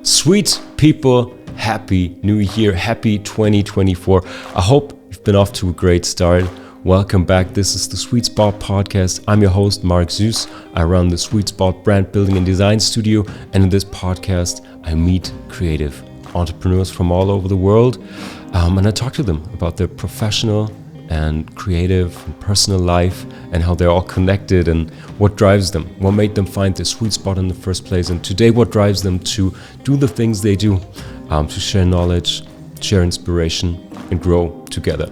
Sweet people, happy new year, happy 2024. I hope you've been off to a great start. Welcome back. This is the Sweetspot Podcast. I'm your host, Marc Suess. I run the Sweetspot brand building and design studio. And in this podcast, I meet creative entrepreneurs from all over the world. And I talk to them about their professional and creative and personal life and how they're all connected and what drives them, what made them find their sweet spot in the first place, and today what drives them to do the things they do, to share knowledge, share inspiration, and grow together.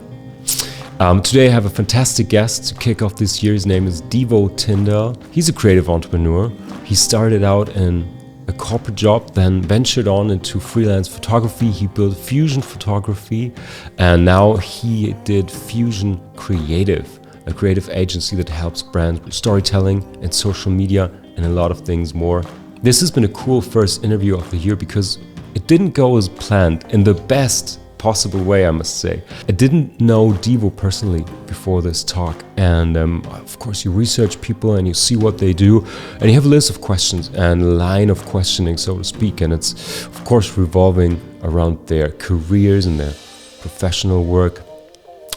Today I have a fantastic guest to kick off this year. His name is Deevo Tindall. He's a creative entrepreneur. He started out in a corporate job, then ventured on into freelance photography. He built Fusion Photography, and now he did Fusion Creative, a creative agency that helps brands with storytelling and social media and a lot of things more. This has been a cool first interview of the year because it didn't go as planned in the best possible way, I must say. I didn't know Deevo personally before this talk, and of course you research people and you see what they do, and you have a list of questions and a line of questioning, so to speak, and it's of course revolving around their careers and their professional work,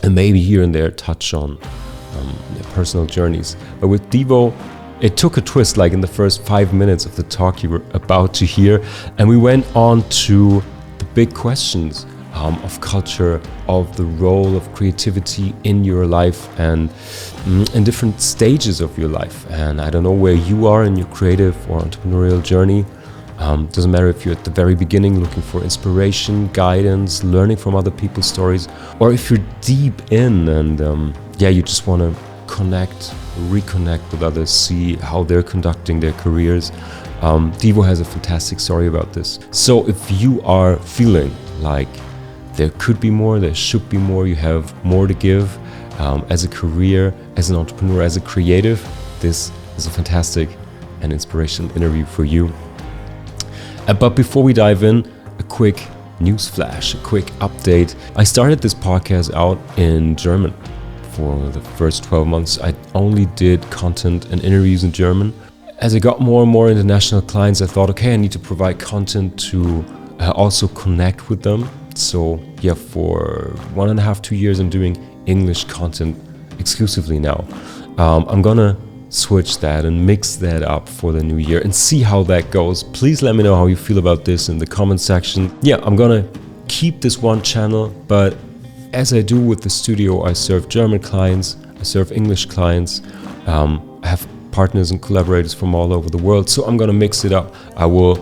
and maybe here and there touch on their personal journeys. But with Deevo, it took a twist, like in the first 5 minutes of the talk you were about to hear, and we went on to the big questions of culture, of the role of creativity in your life and in different stages of your life. And I don't know where you are in your creative or entrepreneurial journey. Doesn't matter if you're at the very beginning looking for inspiration, guidance, learning from other people's stories, or if you're deep in and you just want to reconnect with others, see how they're conducting their careers. Deevo has a fantastic story about this. So if you are feeling like there could be more, there should be more, you have more to give as a career, as an entrepreneur, as a creative, this is a fantastic and inspirational interview for you. But before we dive in, a quick news flash, a quick update. I started this podcast out in German. For the first 12 months, I only did content and interviews in German. As I got more and more international clients, I thought, okay, I need to provide content to also connect with them. So yeah, for 1.5, 2 years, I'm doing English content exclusively now. I'm gonna switch that and mix that up for the new year and see how that goes. Please let me know how you feel about this in the comment section. Yeah, I'm gonna keep this one channel, but as I do with the studio, I serve German clients, I serve English clients. I have partners and collaborators from all over the world, so I'm gonna mix it up. I will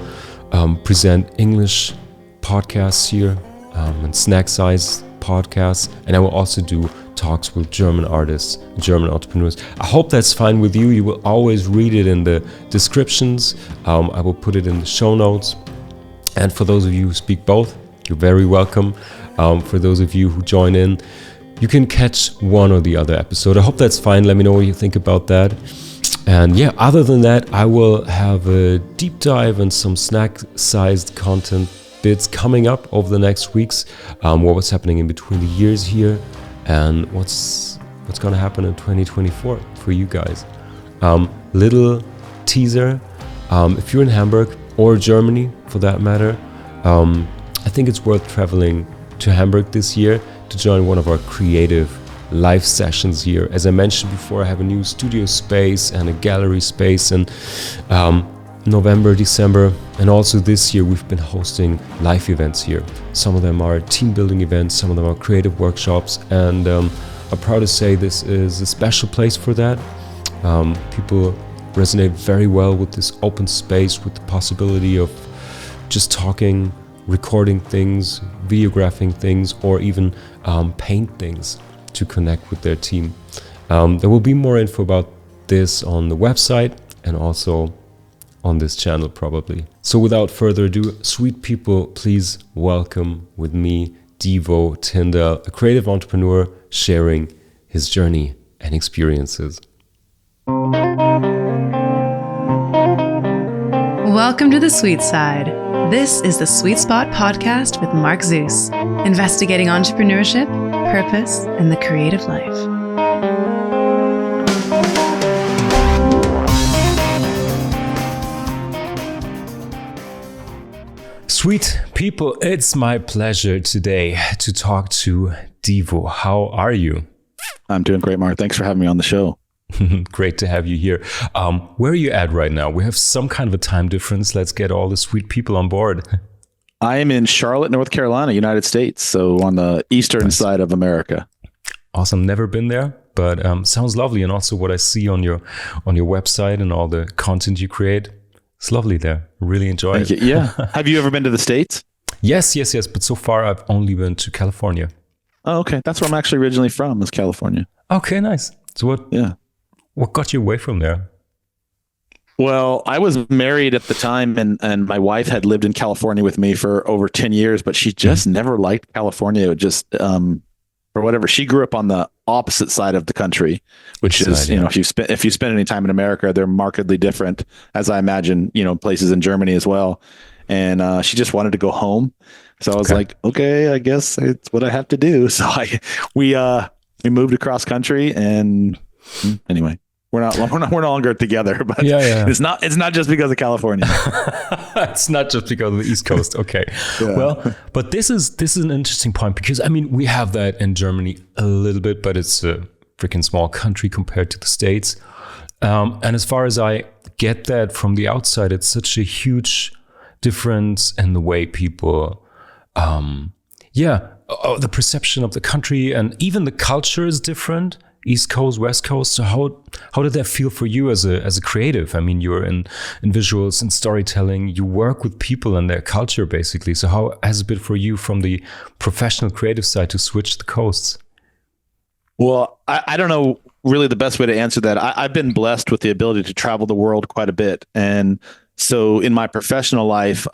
present English podcasts here, and snack-sized podcasts, and I will also do talks with German artists, German entrepreneurs. I hope that's fine with you. You will always read it in the descriptions. I will put it in the show notes. And for those of you who speak both, you're very welcome. For those of you who join in, you can catch one or the other episode. I hope that's fine. Let me know what you think about that. And yeah, other than that, I will have a deep dive and some snack-sized content bits coming up over the next weeks. What was happening in between the years here, and what's going to happen in 2024 for you guys. Little teaser: if you're in Hamburg or Germany, for that matter, I think it's worth traveling to Hamburg this year to join one of our creative live sessions here. As I mentioned before, I have a new studio space and a gallery space, and November, December, and also this year we've been hosting live events here. Some of them are team building events, some of them are creative workshops, and I'm proud to say this is a special place for that. People resonate very well with this open space, with the possibility of just talking, recording things, videographing things, or even paint things to connect with their team. There will be more info about this on the website and also on this channel probably. So without further ado, sweet people, please welcome with me Deevo Tindall, a creative entrepreneur sharing his journey and experiences. Welcome to the Sweet Side. This is the Sweetspot Podcast with Marc Suess, investigating entrepreneurship, purpose, and the creative life. Sweet people, it's my pleasure today to talk to Deevo. How are you? I'm doing great, Mark. Thanks for having me on the show. Great to have you here. Where are you at right now? We have some kind of a time difference. Let's get all the sweet people on board. I am in Charlotte, North Carolina, United States. So on the eastern side of America. Awesome. Never been there, but sounds lovely. And also what I see on your website and all the content you create, it's lovely there. Really enjoy it. Yeah. Have you ever been to the States? Yes. But so far I've only been to California. Oh, okay. That's where I'm actually originally from, is California. Okay, nice. So what got you away from there? Well, I was married at the time and my wife had lived in California with me for over 10 years, but she just never liked California. It just, for whatever, she grew up on the opposite side of the country, which is, if you spend any time in America, they're markedly different, as I imagine, places in Germany as well. And she just wanted to go home. So I was like, okay, I guess it's what I have to do. So we moved across country, and anyway, we're no longer together, but it's not just because of California. It's not just because of the East Coast. Okay. Yeah. Well, but this is an interesting point, because I mean, we have that in Germany a little bit, but it's a freaking small country compared to the States. And as far as I get that from the outside, it's such a huge difference in the way people, the perception of the country, and even the culture is different. East Coast, West Coast. So how did that feel for you as a creative? I mean, you're in visuals and storytelling. You work with people and their culture, basically. So how has it been for you from the professional creative side to switch the coasts? Well, I don't know really the best way to answer that. I've been blessed with the ability to travel the world quite a bit. And so in my professional life,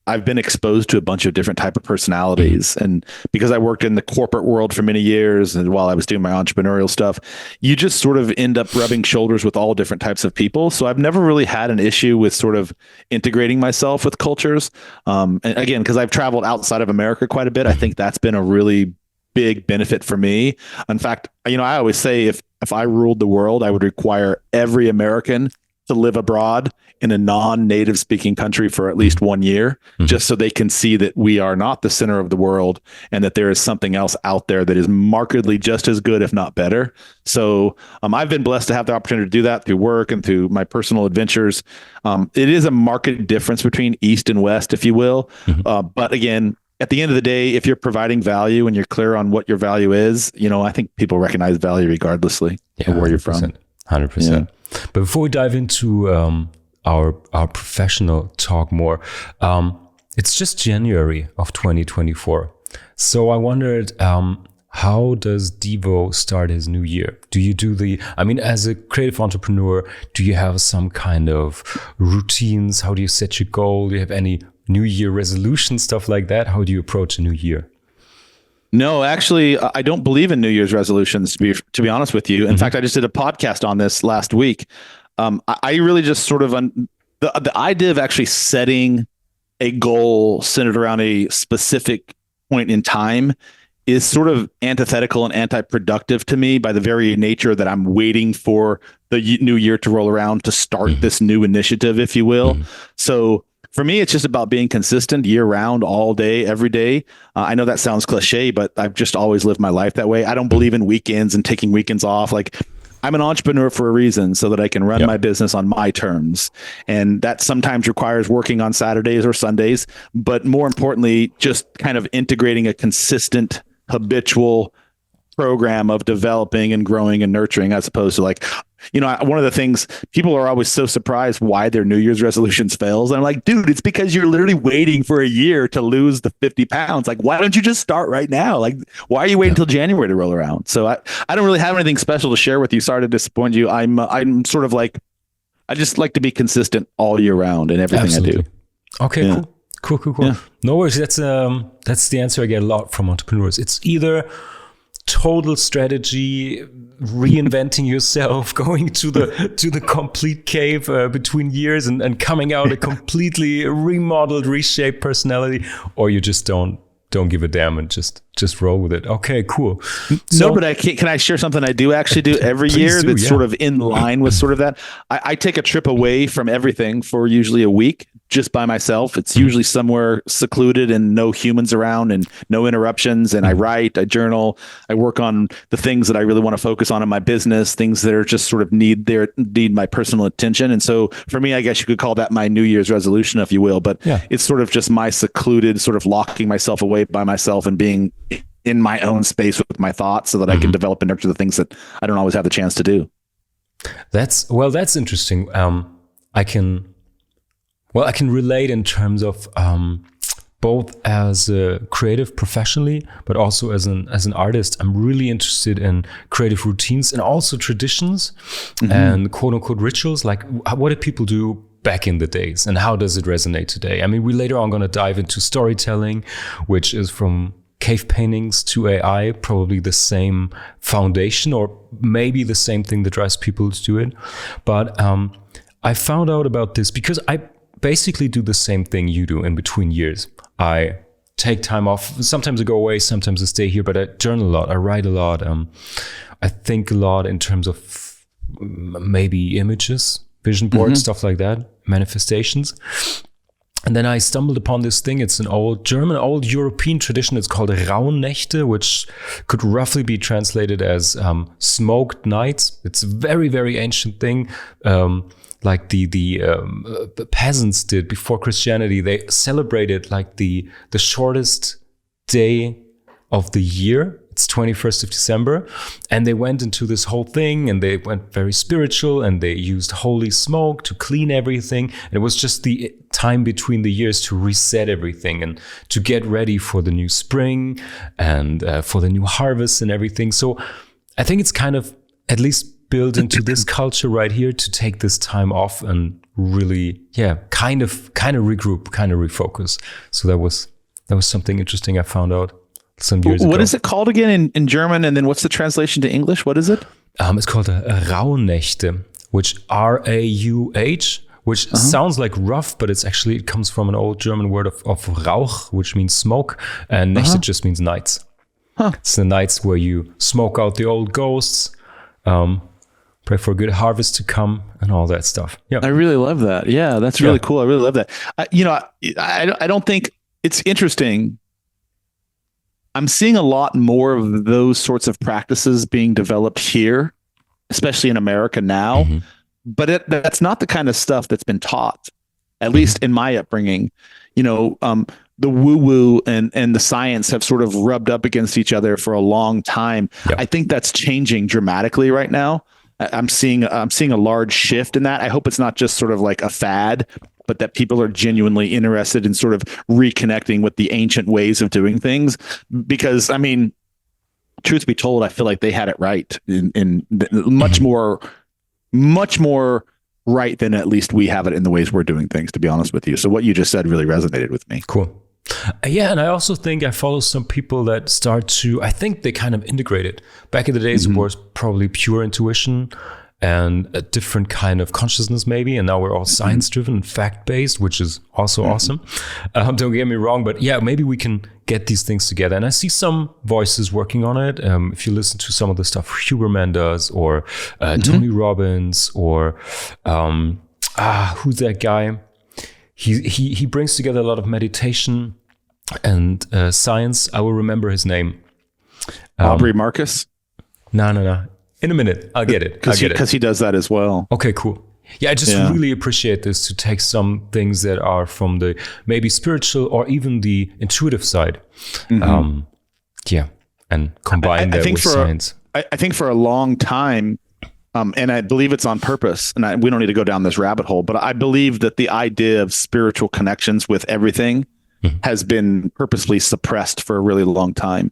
I've been exposed to a bunch of different type of personalities. And because I worked in the corporate world for many years, and while I was doing my entrepreneurial stuff, you just sort of end up rubbing shoulders with all different types of people. So I've never really had an issue with sort of integrating myself with cultures. And again, because I've traveled outside of America quite a bit, I think that's been a really big benefit for me. In fact, I always say if I ruled the world, I would require every American to live abroad in a non-native speaking country for at least 1 year, just so they can see that we are not the center of the world and that there is something else out there that is markedly just as good, if not better. So I've been blessed to have the opportunity to do that through work and through my personal adventures. It is a marked difference between East and West, if you will. But again, at the end of the day, if you're providing value and you're clear on what your value is, I think people recognize value regardlessly of where you're from. 100%. Yeah. But before we dive into our professional talk more, it's just January of 2024. So I wondered, how does Deevo start his new year? Do you as a creative entrepreneur, do you have some kind of routines? How do you set your goal? Do you have any New Year resolution, stuff like that? How do you approach a new year? No, actually, I don't believe in New Year's resolutions, to be honest with you. In fact, I just did a podcast on this last week. I really just sort of the idea of actually setting a goal centered around a specific point in time is sort of antithetical and anti-productive to me by the very nature that I'm waiting for the new year to roll around to start this new initiative, if you will. So for me, it's just about being consistent year round, all day, every day. I know that sounds cliche, but I've just always lived my life that way. I don't believe in weekends and taking weekends off. Like, I'm an entrepreneur for a reason, so that I can run my business on my terms. And that sometimes requires working on Saturdays or Sundays, but more importantly, just kind of integrating a consistent, habitual program of developing and growing and nurturing, as opposed to like, one of the things people are always so surprised why their New Year's resolutions fails. And I'm like, dude, it's because you're literally waiting for a year to lose the 50 pounds. Like, why don't you just start right now? Like, why are you waiting until January to roll around? So I don't really have anything special to share with you. Sorry to disappoint you. I'm sort of like, I just like to be consistent all year round in everything I do. Okay, cool. Yeah. No worries. That's the answer I get a lot from entrepreneurs. It's either total strategy, reinventing yourself, going to the complete cave between years and coming out a completely remodeled, reshaped personality, or you just don't give a damn and just roll with it. Okay, cool. So, no, but can I share something I do actually do every year that's sort of in line with sort of that? I take a trip away from everything for usually a week just by myself. It's usually somewhere secluded and no humans around and no interruptions. And I write, I journal, I work on the things that I really want to focus on in my business, things that are just sort of need my personal attention. And so for me, I guess you could call that my New Year's resolution, if you will, but it's sort of just my secluded sort of locking myself away by myself and being in my own space with my thoughts so that I can develop and nurture the things that I don't always have the chance to do. That's interesting. I can relate in terms of both as a creative professionally, but also as an artist. I'm really interested in creative routines and also traditions and quote unquote rituals. Like, what did people do back in the days and how does it resonate today? I mean, we later on going to dive into storytelling, which is from cave paintings to AI, probably the same foundation or maybe the same thing that drives people to do it. But I found out about this because I basically do the same thing you do in between years. I take time off. Sometimes I go away, sometimes I stay here, but I journal a lot. I write a lot. I think a lot in terms of maybe images, vision boards, stuff like that, manifestations. And then I stumbled upon this thing. It's an old German, old European tradition. It's called Rauhnächte, which could roughly be translated as smoked nights. It's a very, very ancient thing. Like the peasants did before Christianity. They celebrated like the shortest day of the year. It's 21st of December. And they went into this whole thing and they went very spiritual and they used holy smoke to clean everything. And it was just the time between the years to reset everything and to get ready for the new spring and for the new harvest and everything. So I think it's kind of at least built into this culture right here to take this time off and really, kind of regroup, kind of refocus. So that was something interesting I found out some years ago. What is it called again in German? And then what's the translation to English? What is it? It's called Rauhnächte, which Rauh, which sounds like rough, but it comes from an old German word of Rauch, which means smoke, and Nächte just means nights. It's the nights where you smoke out the old ghosts, pray for a good harvest to come, and all that stuff. Yeah, I really love that. Yeah, that's really cool. I really love that. I don't think it's interesting. I'm seeing a lot more of those sorts of practices being developed here, especially in America now. But that's not the kind of stuff that's been taught, at least in my upbringing. The woo-woo and the science have sort of rubbed up against each other for a long time. Yep. I think that's changing dramatically right now. I'm seeing a large shift in that. I hope it's not just sort of like a fad, but that people are genuinely interested in sort of reconnecting with the ancient ways of doing things. Because, I mean, truth be told, I feel like they had it right in much more right than at least we have it in the ways we're doing things, to be honest with you. So what you just said really resonated with me. Cool. And I also think I follow some people that I think they kind of integrate it. Back in the days, it was probably pure intuition and a different kind of consciousness maybe. And now we're all science-driven, fact-based, which is also awesome. Don't get me wrong, but maybe we can get these things together. And I see some voices working on it. If you listen to some of the stuff Huberman does or Tony Robbins or who's that guy? He brings together a lot of meditation and science. I will remember his name. Aubrey Marcus? No. In a minute, I'll get it. Because he does that as well. Okay, cool. Yeah, I just really appreciate this, to take some things that are from the maybe spiritual or even the intuitive side. And combine that with science. I think for a long time, and I believe it's on purpose, and we don't need to go down this rabbit hole, but I believe that the idea of spiritual connections with everything has been purposely suppressed for a really long time.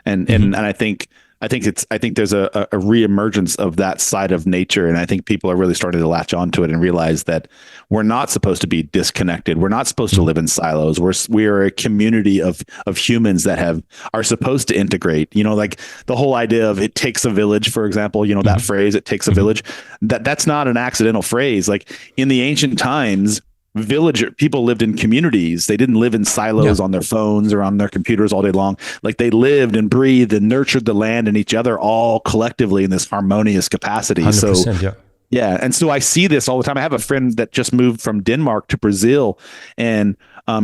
And I think there's a reemergence of that side of nature. And I think people are really starting to latch onto it and realize that we're not supposed to be disconnected. We're not supposed to live in silos. We are a community of humans that are supposed to integrate, like the whole idea of it takes a village, for example, that phrase, it takes a village, that's not an accidental phrase. Like in the ancient times, people lived in communities. They didn't live in silos on their phones or on their computers all day long. Like they lived and breathed and nurtured the land and each other all collectively in this harmonious capacity. So Yeah. And so I see this all the time. I have a friend that just moved from Denmark to Brazil, and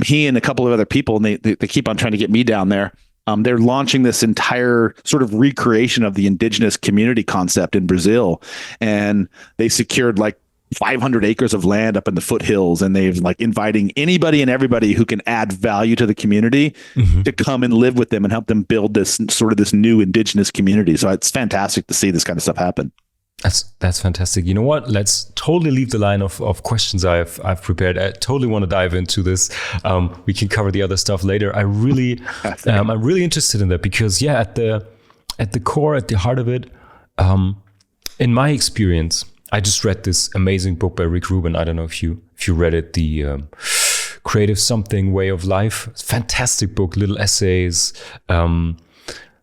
he and a couple of other people, and they keep on trying to get me down there. They're launching this entire sort of recreation of the indigenous community concept in Brazil. And they secured like 500 acres of land up in the foothills, and they've like inviting anybody and everybody who can add value to the community to come and live with them and help them build this sort of this new indigenous community. So it's fantastic to see this kind of stuff happen. That's fantastic. You know what? Let's totally leave the line of questions I've prepared. I totally want to dive into this. We can cover the other stuff later. I'm really interested in that because at the core, at the heart of it, in my experience, I just read this amazing book by Rick Rubin. I don't know if you read it, the Creative Something Way of Life. Fantastic book, little essays.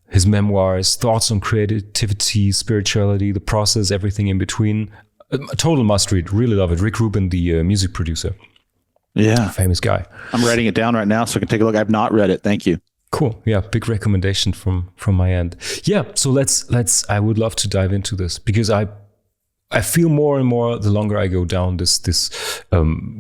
His memoirs, thoughts on creativity, spirituality, the process, everything in between. A total must read. Really love it. Rick Rubin, the music producer. Yeah. Famous guy. I'm writing it down right now so I can take a look. I've not read it. Thank you. Cool. Yeah. Big recommendation from my end. Yeah. So let's, I would love to dive into this because I feel more and more the longer I go down this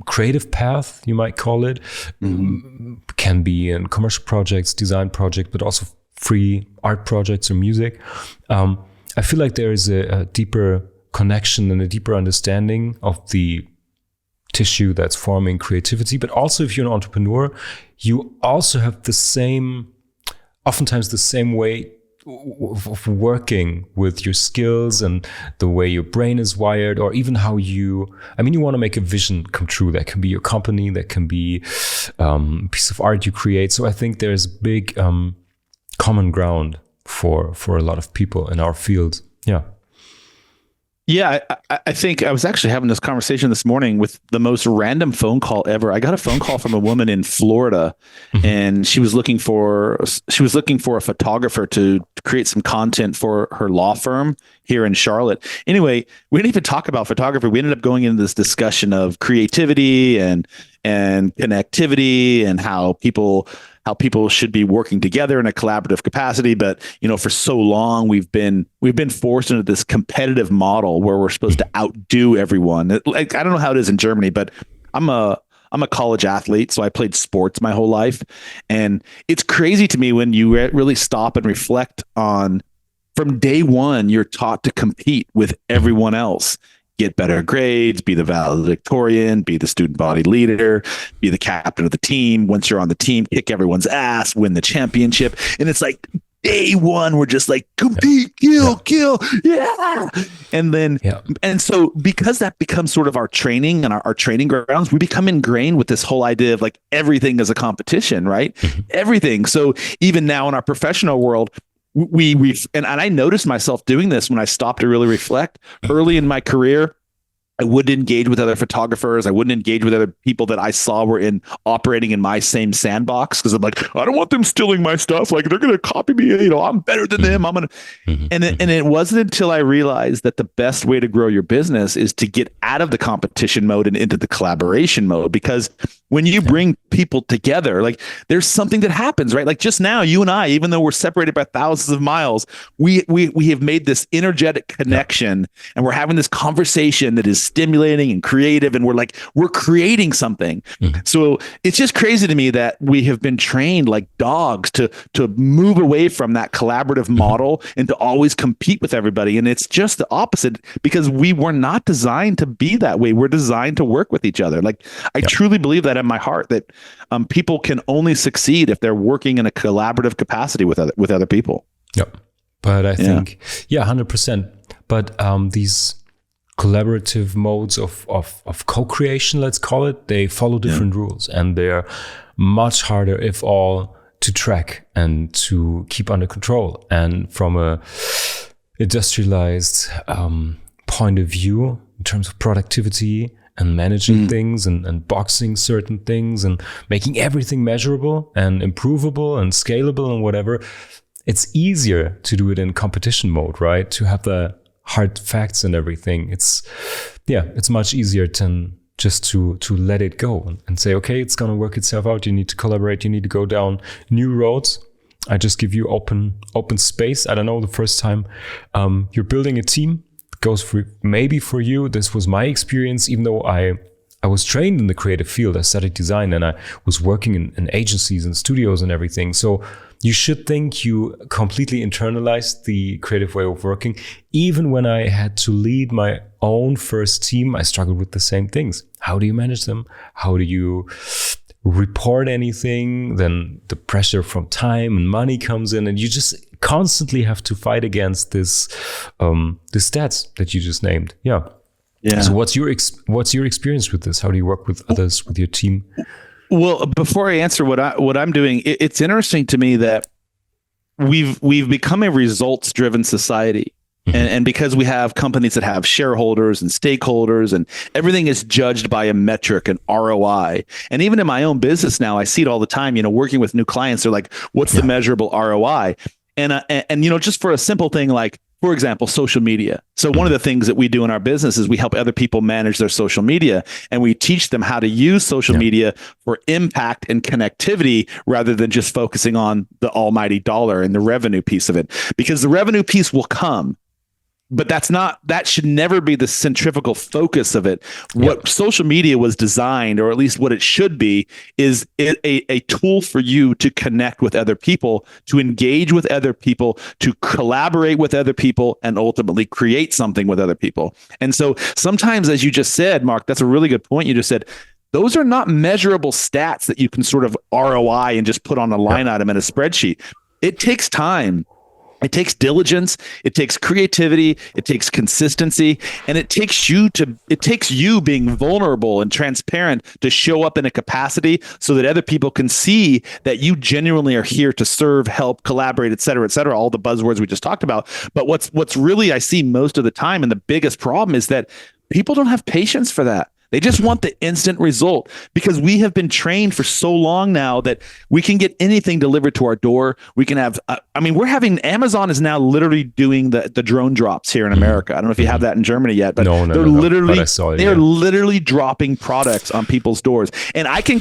creative path, you might call it, can be in commercial projects, design projects, but also free art projects or music. I feel like there is a deeper connection and a deeper understanding of the tissue that's forming creativity. But also if you're an entrepreneur, you also have oftentimes the same way of working with your skills and the way your brain is wired, or even how you want to make a vision come true. That can be your company, that can be a piece of art you create. So I think there's big common ground for a lot of people in our field. Yeah, I think I was actually having this conversation this morning with the most random phone call ever. I got a phone call from a woman in Florida, and she was looking for a photographer to create some content for her law firm here in Charlotte. Anyway, we didn't even talk about photography. We ended up going into this discussion of creativity and connectivity and how people should be working together in a collaborative capacity. But, for so long, we've been forced into this competitive model where we're supposed to outdo everyone. Like, I don't know how it is in Germany, but I'm a college athlete, so I played sports my whole life. And it's crazy to me when you really stop and reflect on, from day one, you're taught to compete with everyone else. Get better grades, be the valedictorian, be the student body leader, be the captain of the team. Once you're on the team, kick everyone's ass, win the championship. And it's like day one, we're just like compete, kill. Yeah. And so because that becomes sort of our training and our training grounds, we become ingrained with this whole idea of like everything is a competition, right? Everything. So even now in our professional world, and I noticed myself doing this when I stopped to really reflect early in my career. I wouldn't engage with other photographers. I wouldn't engage with other people that I saw were operating in my same sandbox, because I'm like, I don't want them stealing my stuff. Like, they're going to copy me. I'm better than them. I'm going to. And it wasn't until I realized that the best way to grow your business is to get out of the competition mode and into the collaboration mode. Because when you bring people together, like, there's something that happens, right? Like just now, you and I, even though we're separated by thousands of miles, we have made this energetic connection, and we're having this conversation that is stimulating and creative, and we're creating something. So it's just crazy to me that we have been trained like dogs to move away from that collaborative model and to always compete with everybody. And it's just the opposite, because we were not designed to be that way. We're designed to work with each other. Like, I truly believe that in my heart, that people can only succeed if they're working in a collaborative capacity with other people. Yep. But I think 100%. But these collaborative modes of co-creation, let's call it, they follow different rules, and they're much harder, if all, to track and to keep under control. And from a industrialized point of view, in terms of productivity and managing things and boxing certain things and making everything measurable and improvable and scalable and whatever, it's easier to do it in competition mode, right? To have the hard facts and everything. It's much easier than just to let it go and say, okay, it's going to work itself out. You need to collaborate. You need to go down new roads. I just give you open space. I don't know, the first time you're building a team, goes for maybe for you. This was my experience, even though I was trained in the creative field. I studied design and I was working in agencies and studios and everything. So you should think you completely internalized the creative way of working. Even when I had to lead my own first team, I struggled with the same things. How do you manage them? How do you report anything? Then the pressure from time and money comes in, and you just constantly have to fight against this the stats that you just named. Yeah. So what's your experience with this? How do you work with others, with your team? Well, before I answer what I'm doing, it's interesting to me that we've become a results driven society. And because we have companies that have shareholders and stakeholders, and everything is judged by a metric and ROI. And even in my own business now, I see it all the time, working with new clients, they're like, what's the measurable ROI? And just for a simple thing, like, for example, social media. So one of the things that we do in our business is we help other people manage their social media, and we teach them how to use social media for impact and connectivity rather than just focusing on the almighty dollar and the revenue piece of it, because the revenue piece will come. But that should never be the centrifugal focus of it. What social media was designed, or at least what it should be, is a tool for you to connect with other people, to engage with other people, to collaborate with other people, and ultimately create something with other people. And so sometimes, as you just said, Mark, that's a really good point. You just said, those are not measurable stats that you can sort of ROI and just put on a line item in a spreadsheet. It takes time. It takes diligence, it takes creativity, it takes consistency, and it takes you being vulnerable and transparent to show up in a capacity so that other people can see that you genuinely are here to serve, help, collaborate, et cetera, all the buzzwords we just talked about. But what's really I see most of the time, and the biggest problem, is that people don't have patience for that. They just want the instant result, because we have been trained for so long now that we can get anything delivered to our door. We can have, Amazon is now literally doing the drone drops here in America. I don't know if you have that in Germany yet, but they're literally dropping products on people's doors. And I can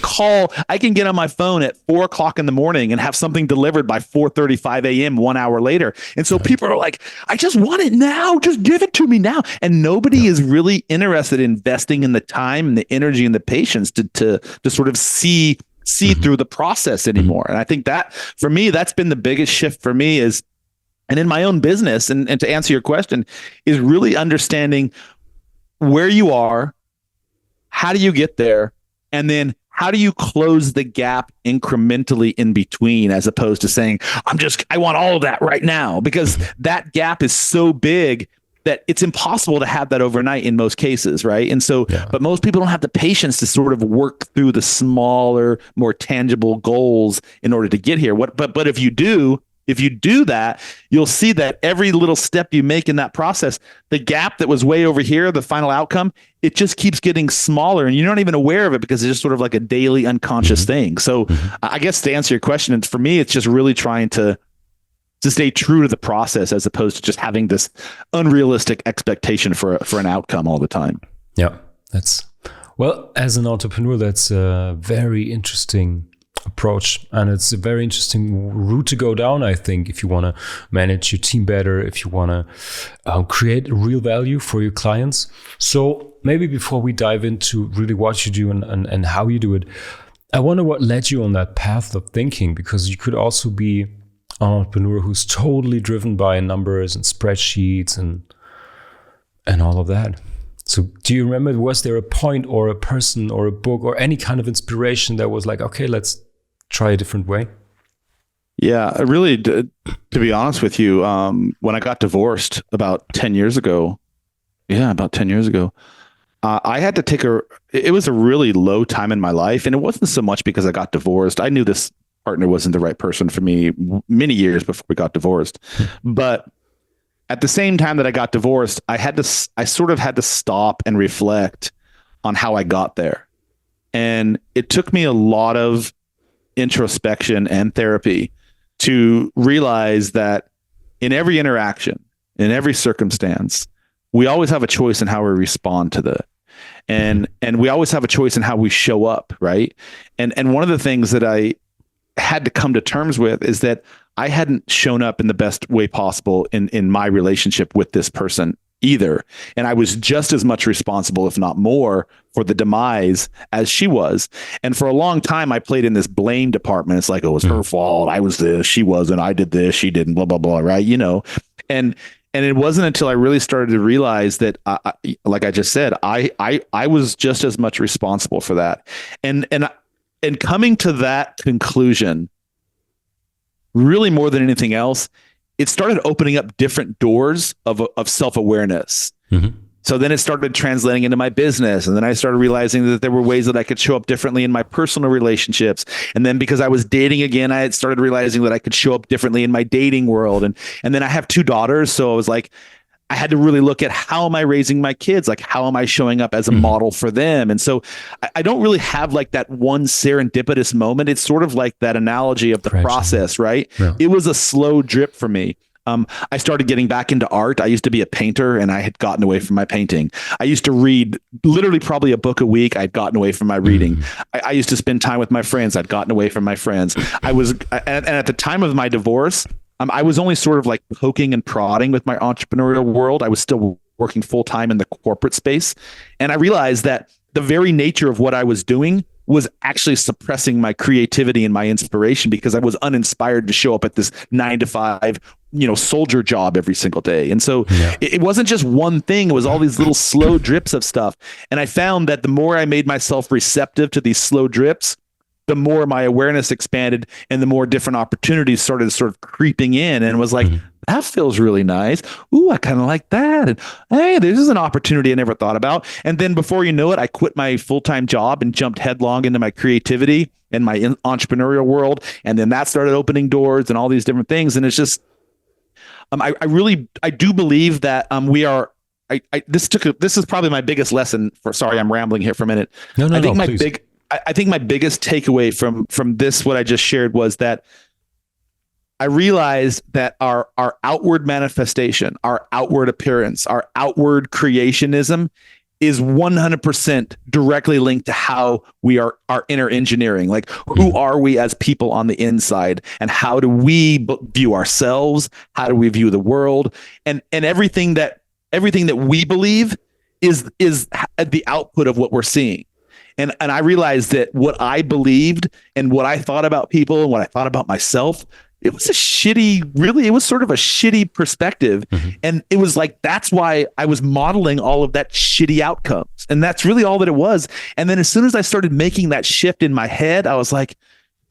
get on my phone at 4:00 in the morning and have something delivered by 4:35 a.m. 1 hour later. And so people are like, I just want it now. Just give it to me now. And nobody is really interested in investing in the time and the energy and the patience to sort of see through the process anymore. And I think that, for me, that's been the biggest shift for me, is, and in my own business, and to answer your question, is really understanding where you are, how do you get there, and then how do you close the gap incrementally in between, as opposed to saying, I want all of that right now, because that gap is so big that it's impossible to have that overnight in most cases, right? And so, but most people don't have the patience to sort of work through the smaller, more tangible goals in order to get here. But if you do that, you'll see that every little step you make in that process, the gap that was way over here, the final outcome, it just keeps getting smaller, and you're not even aware of it, because it's just sort of like a daily unconscious thing. So I guess to answer your question, and for me, it's just really trying to stay true to the process, as opposed to just having this unrealistic expectation for an outcome all the time. Yeah, as an entrepreneur, that's a very interesting approach, and it's a very interesting route to go down, I think, if you want to manage your team better, if you want to create real value for your clients. So maybe before we dive into really what you do and how you do it, I wonder what led you on that path of thinking, because you could also be an entrepreneur who's totally driven by numbers and spreadsheets and all of that. So do you remember, was there a point or a person or a book or any kind of inspiration that was like, okay, let's try a different way? Yeah, I really did, to be honest with you. When I got divorced about 10 years ago, I had to it was a really low time in my life. And it wasn't so much because I got divorced. I knew this partner wasn't the right person for me many years before we got divorced. But at the same time that I got divorced, I sort of had to stop and reflect on how I got there. And it took me a lot of introspection and therapy to realize that in every interaction, in every circumstance, we always have a choice in how we respond to that. And we always have a choice in how we show up, right? And one of the things that I had to come to terms with is that I hadn't shown up in the best way possible in my relationship with this person either. And I was just as much responsible, if not more, for the demise as she was. And for a long time, I played in this blame department. It's like, oh, it was her fault. I was this, she wasn't, I did this, she didn't, blah, blah, blah. Right. And it wasn't until I really started to realize that, like I just said, I was just as much responsible for that. And coming to that conclusion, really more than anything else, it started opening up different doors of self-awareness. Mm-hmm. So then it started translating into my business. And then I started realizing that there were ways that I could show up differently in my personal relationships. And then because I was dating again, I had started realizing that I could show up differently in my dating world. And then I have 2 daughters. So I was like, I had to really look at how am I raising my kids? Like, how am I showing up as a model for them? And so I don't really have like that one serendipitous moment. It's sort of like that analogy of the process, right? Yeah. It was a slow drip for me. I started getting back into art. I used to be a painter and I had gotten away from my painting. I used to read literally probably a book a week. I'd gotten away from my reading. I used to spend time with my friends. I'd gotten away from my friends. And at the time of my divorce, I was only sort of like poking and prodding with my entrepreneurial world. I was still working full time in the corporate space. And I realized that the very nature of what I was doing was actually suppressing my creativity and my inspiration because I was uninspired to show up at this 9-to-5, soldier job every single day. And so it wasn't just one thing. It was all these little slow drips of stuff. And I found that the more I made myself receptive to these slow drips, the more my awareness expanded and the more different opportunities started sort of creeping in, and was like, that feels really nice. Ooh, I kind of like that. And hey, this is an opportunity I never thought about. And then before you know it, I quit my full-time job and jumped headlong into my creativity and my entrepreneurial world. And then that started opening doors and all these different things. And it's just, I do believe that this is probably my biggest lesson sorry, I'm rambling here for a minute. I think my biggest takeaway from this, what I just shared, was that I realized that our outward manifestation, our outward appearance, our outward creationism is 100% directly linked to how we are our inner engineering. Like, who are we as people on the inside, and how do we view ourselves? How do we view the world? And everything that we believe is the output of what we're seeing. And I realized that what I believed and what I thought about people and what I thought about myself, it was sort of a shitty perspective. And it was like, that's why I was modeling all of that shitty outcomes. And that's really all that it was. And then as soon as I started making that shift in my head, I was like,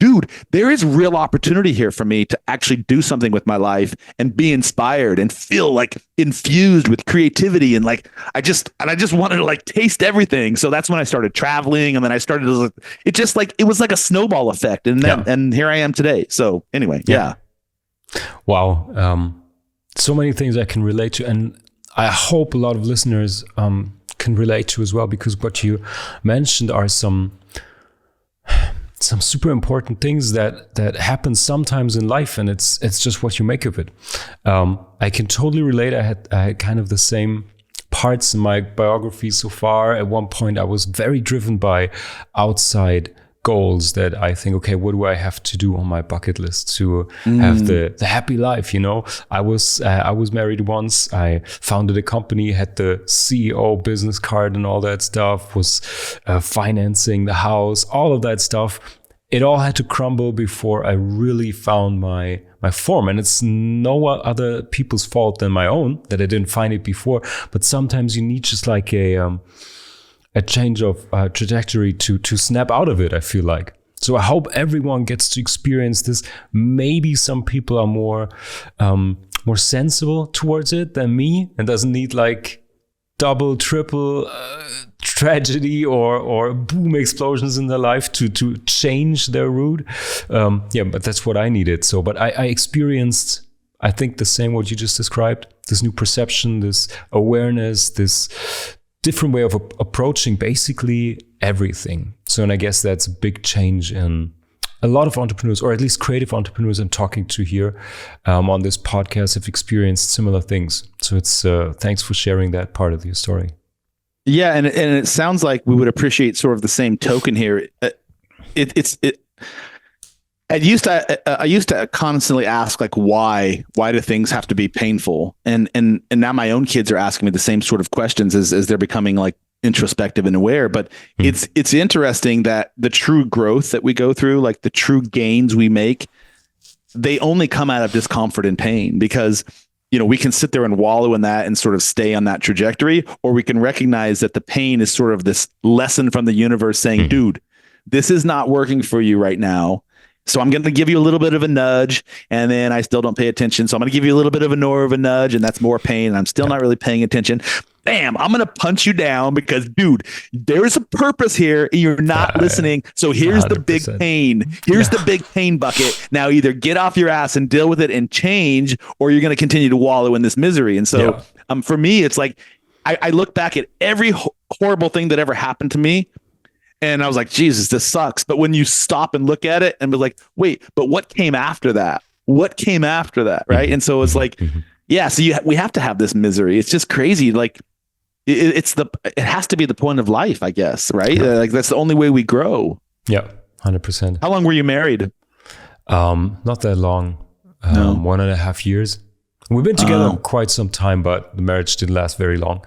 dude, there is real opportunity here for me to actually do something with my life and be inspired and feel like infused with creativity. And like, I just wanted to like taste everything. So that's when I started traveling. And then I started to, it was like a snowball effect. And then, and here I am today. So anyway, yeah. Wow. So many things I can relate to. And I hope a lot of listeners can relate to as well, because what you mentioned are some super important things that happen sometimes in life, and it's just what you make of it. I can totally relate. I had kind of the same parts in my biography so far. At one point, I was very driven by outside goals that I think, okay, what do I have to do on my bucket list to have the happy life? I was married once. I founded a company, had the CEO business card and all that stuff, was financing the house, all of that stuff. It all had to crumble before I really found my form. And it's no other people's fault than my own that I didn't find it before. But sometimes you need just like a change of trajectory to snap out of it, I feel like. So I hope everyone gets to experience this. Maybe some people are more sensible towards it than me, and doesn't need like double, triple tragedy or boom explosions in their life to change their route. But that's what I needed. So, but I experienced, I think, the same what you just described, this new perception, this awareness, this different way of approaching basically everything. So, and I guess that's a big change in a lot of entrepreneurs, or at least creative entrepreneurs I'm talking to here on this podcast, have experienced similar things. So it's thanks for sharing that part of your story. Yeah, and it sounds like we would appreciate sort of the same token here. I used to constantly ask like, why do things have to be painful? And now my own kids are asking me the same sort of questions as they're becoming like introspective and aware. But it's interesting that the true growth that we go through, like the true gains we make, they only come out of discomfort and pain, because we can sit there and wallow in that and sort of stay on that trajectory, or we can recognize that the pain is sort of this lesson from the universe saying, dude, this is not working for you right now. So I'm going to give you a little bit of a nudge, and then I still don't pay attention. So I'm going to give you a little bit of a nudge, and that's more pain. And I'm still not really paying attention. Bam, I'm going to punch you down because, dude, there's a purpose here. And you're not listening. So here's 100%. The big pain. Here's the big pain bucket. Now either get off your ass and deal with it and change, or you're going to continue to wallow in this misery. And so for me, it's like I look back at every horrible thing that ever happened to me, and I was like, Jesus, this sucks. But when you stop and look at it and be like, wait, but what came after that? What came after that? Right. And so it's like, so we have to have this misery. It's just crazy. Like it has to be the point of life, I guess. Right. Like that's the only way we grow. Yeah. 100%. How long were you married? Not that long. 1.5 years. We've been together quite some time, but the marriage didn't last very long.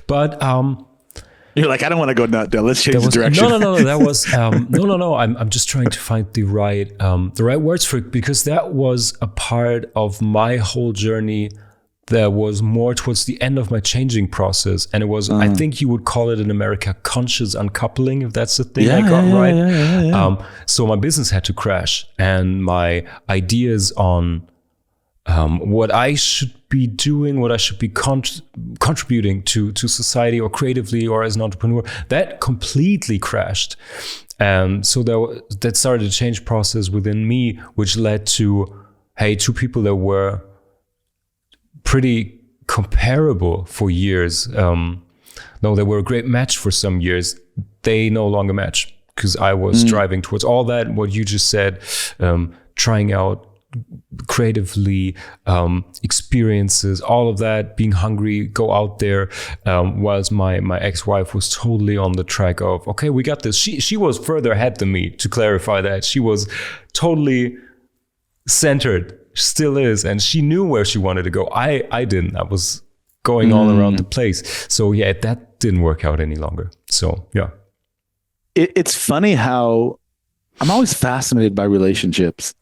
But, you're like, I don't want to go down. Let's change the direction. No. That was no. I'm just trying to find the right words for it, because that was a part of my whole journey that was more towards the end of my changing process, and it was I think you would call it in America conscious uncoupling, if that's the thing I got right. Yeah. So my business had to crash, and my ideas on what I should be doing, what I should be contributing to society or creatively or as an entrepreneur, that completely crashed. And so that started a change process within me, which led to, two people that were pretty comparable for years. They were a great match for some years. They no longer match, because I was striving towards all that, what you just said, trying out creatively, experiences, all of that, being hungry, go out there, whilst my ex-wife was totally on the track of, okay, we got this. She was further ahead than me, to clarify that. She was totally centered, still is, and she knew where she wanted to go. I didn't. I was going all around the place. So that didn't work out any longer. So it's funny how I'm always fascinated by relationships.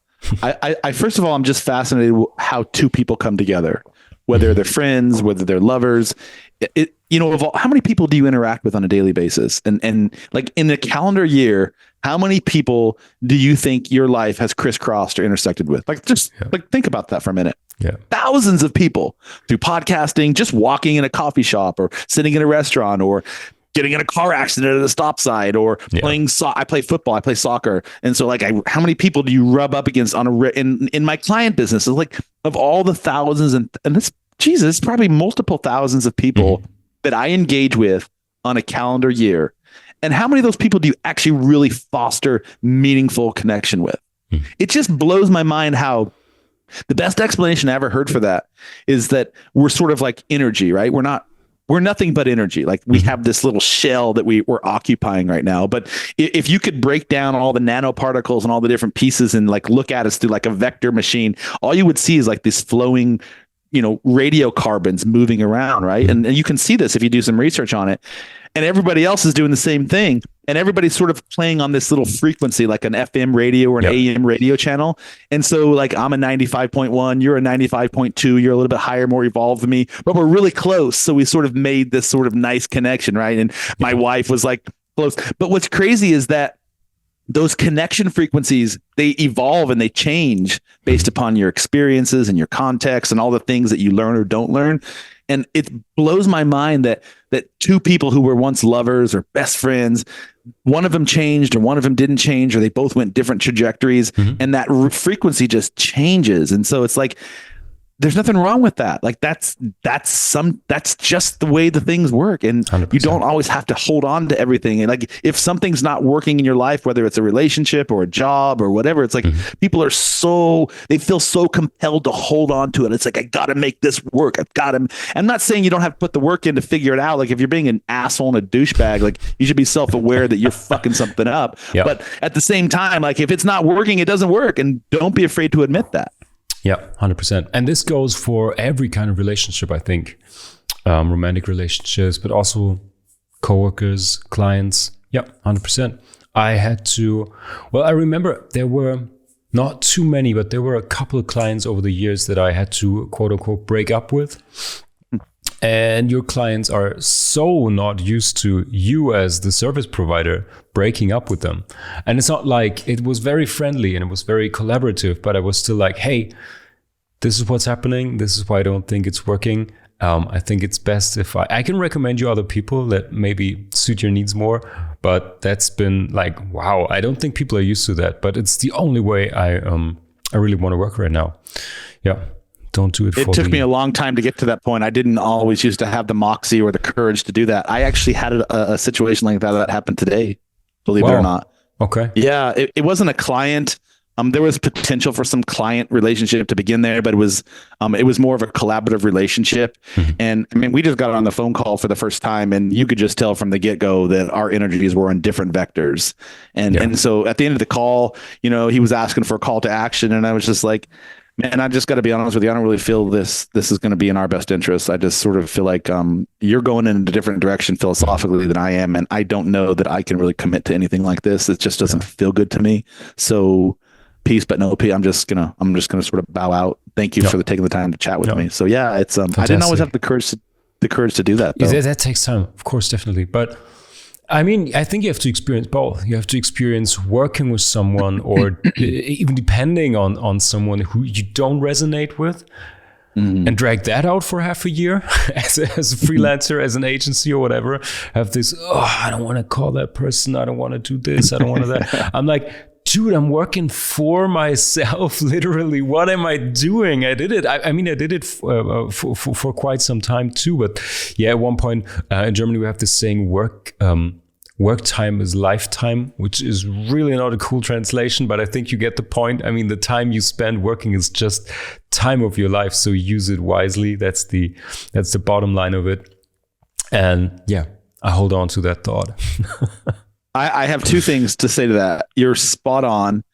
I first of all, I'm just fascinated how two people come together, whether they're friends, whether they're lovers. How many people do you interact with on a daily basis? And like in a calendar year, how many people do you think your life has crisscrossed or intersected with? Like, like think about that for a minute. Yeah. Thousands of people through podcasting, just walking in a coffee shop or sitting in a restaurant or getting in a car accident at a stop sign or playing I play football, I play soccer. And so like, how many people do you rub up against in my client business? It's like, of all the thousands and it's probably multiple thousands of people that I engage with on a calendar year. And how many of those people do you actually really foster meaningful connection with? It just blows my mind how the best explanation I ever heard for that is that we're sort of like energy, right? We're nothing but energy. Like we have this little shell that we're occupying right now. But if you could break down all the nanoparticles and all the different pieces and like look at us through like a vector machine, all you would see is like this flowing, radiocarbons moving around. Right. And you can see this if you do some research on it, and everybody else is doing the same thing. And everybody's sort of playing on this little frequency, like an FM radio or an AM radio channel. And so like I'm a 95.1, you're a 95.2, you're a little bit higher, more evolved than me, but we're really close. So we sort of made this sort of nice connection, right? And my wife was like close. But what's crazy is that those connection frequencies, they evolve and they change based upon your experiences and your context and all the things that you learn or don't learn. And it blows my mind that two people who were once lovers or best friends, one of them changed or one of them didn't change, or they both went different trajectories, and that frequency just changes. And so it's like there's nothing wrong with that. Like that's just the way the things work. And 100%. You don't always have to hold on to everything. And like, if something's not working in your life, whether it's a relationship or a job or whatever, it's like people are they feel so compelled to hold on to it. It's like, I got to make this work. I'm not saying you don't have to put the work in to figure it out. Like if you're being an asshole and a douchebag, like you should be self-aware that you're fucking something up. Yep. But at the same time, like if it's not working, it doesn't work. And don't be afraid to admit that. Yeah, 100%. And this goes for every kind of relationship, I think. Romantic relationships, but also coworkers, clients. Yeah, 100%. I remember there were not too many, but there were a couple of clients over the years that I had to, quote unquote, break up with. And your clients are so not used to you as the service provider breaking up with them. And it's not like, it was very friendly and it was very collaborative, but I was still like, hey, this is what's happening. This is why I don't think it's working. I think it's best if I can recommend you other people that maybe suit your needs more. But that's been like, wow, I don't think people are used to that, but it's the only way I really want to work right now. Yeah. Don't do it for me. It took me a long time to get to that point. I didn't always used to have the moxie or the courage to do that. I actually had a situation like that happened today, believe it or not. Okay. Yeah, it wasn't a client. There was potential for some client relationship to begin there, but it was more of a collaborative relationship. Mm-hmm. And I mean, we just got on the phone call for the first time, and you could just tell from the get-go that our energies were on different vectors. And so at the end of the call, he was asking for a call to action, and I was just like, man, I just got to be honest with you. I don't really feel this is going to be in our best interest. I just sort of feel like you're going in a different direction philosophically than I am. And I don't know that I can really commit to anything like this. It just doesn't feel good to me. So peace, but no peace. I'm just gonna sort of bow out. Thank you for taking the time to chat with me. So yeah, it's I didn't always have the courage to do that. Yeah, that takes time, of course, definitely. But I mean, I think you have to experience both. You have to experience working with someone or even depending on someone who you don't resonate with and drag that out for half a year as a freelancer, as an agency or whatever. Have this, I don't want to call that person. I don't want to do this. I don't want to that. I'm like, dude, I'm working for myself, literally. What am I doing? I did it. I mean, I did it for quite some time too. But yeah, at one point in Germany, we have this saying, work time is lifetime, which is really not a cool translation, but I think you get the point. I mean, the time you spend working is just time of your life. So use it wisely. That's the bottom line of it. And yeah, I hold on to that thought. I have two things to say to that. You're spot on.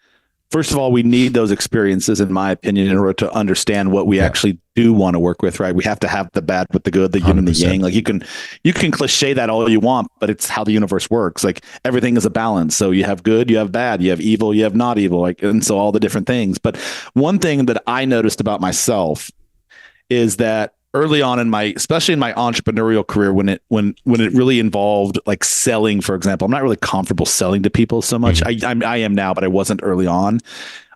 First of all, we need those experiences, in my opinion, in order to understand what we actually do want to work with, right? We have to have the bad with the good, the yin and the yang. Like you can cliche that all you want, but it's how the universe works. Like everything is a balance. So you have good, you have bad, you have evil, you have not evil. Like, and so all the different things. But one thing that I noticed about myself is that early on especially in my entrepreneurial career, when it really involved like selling, for example, I'm not really comfortable selling to people so much. I am now, but I wasn't early on.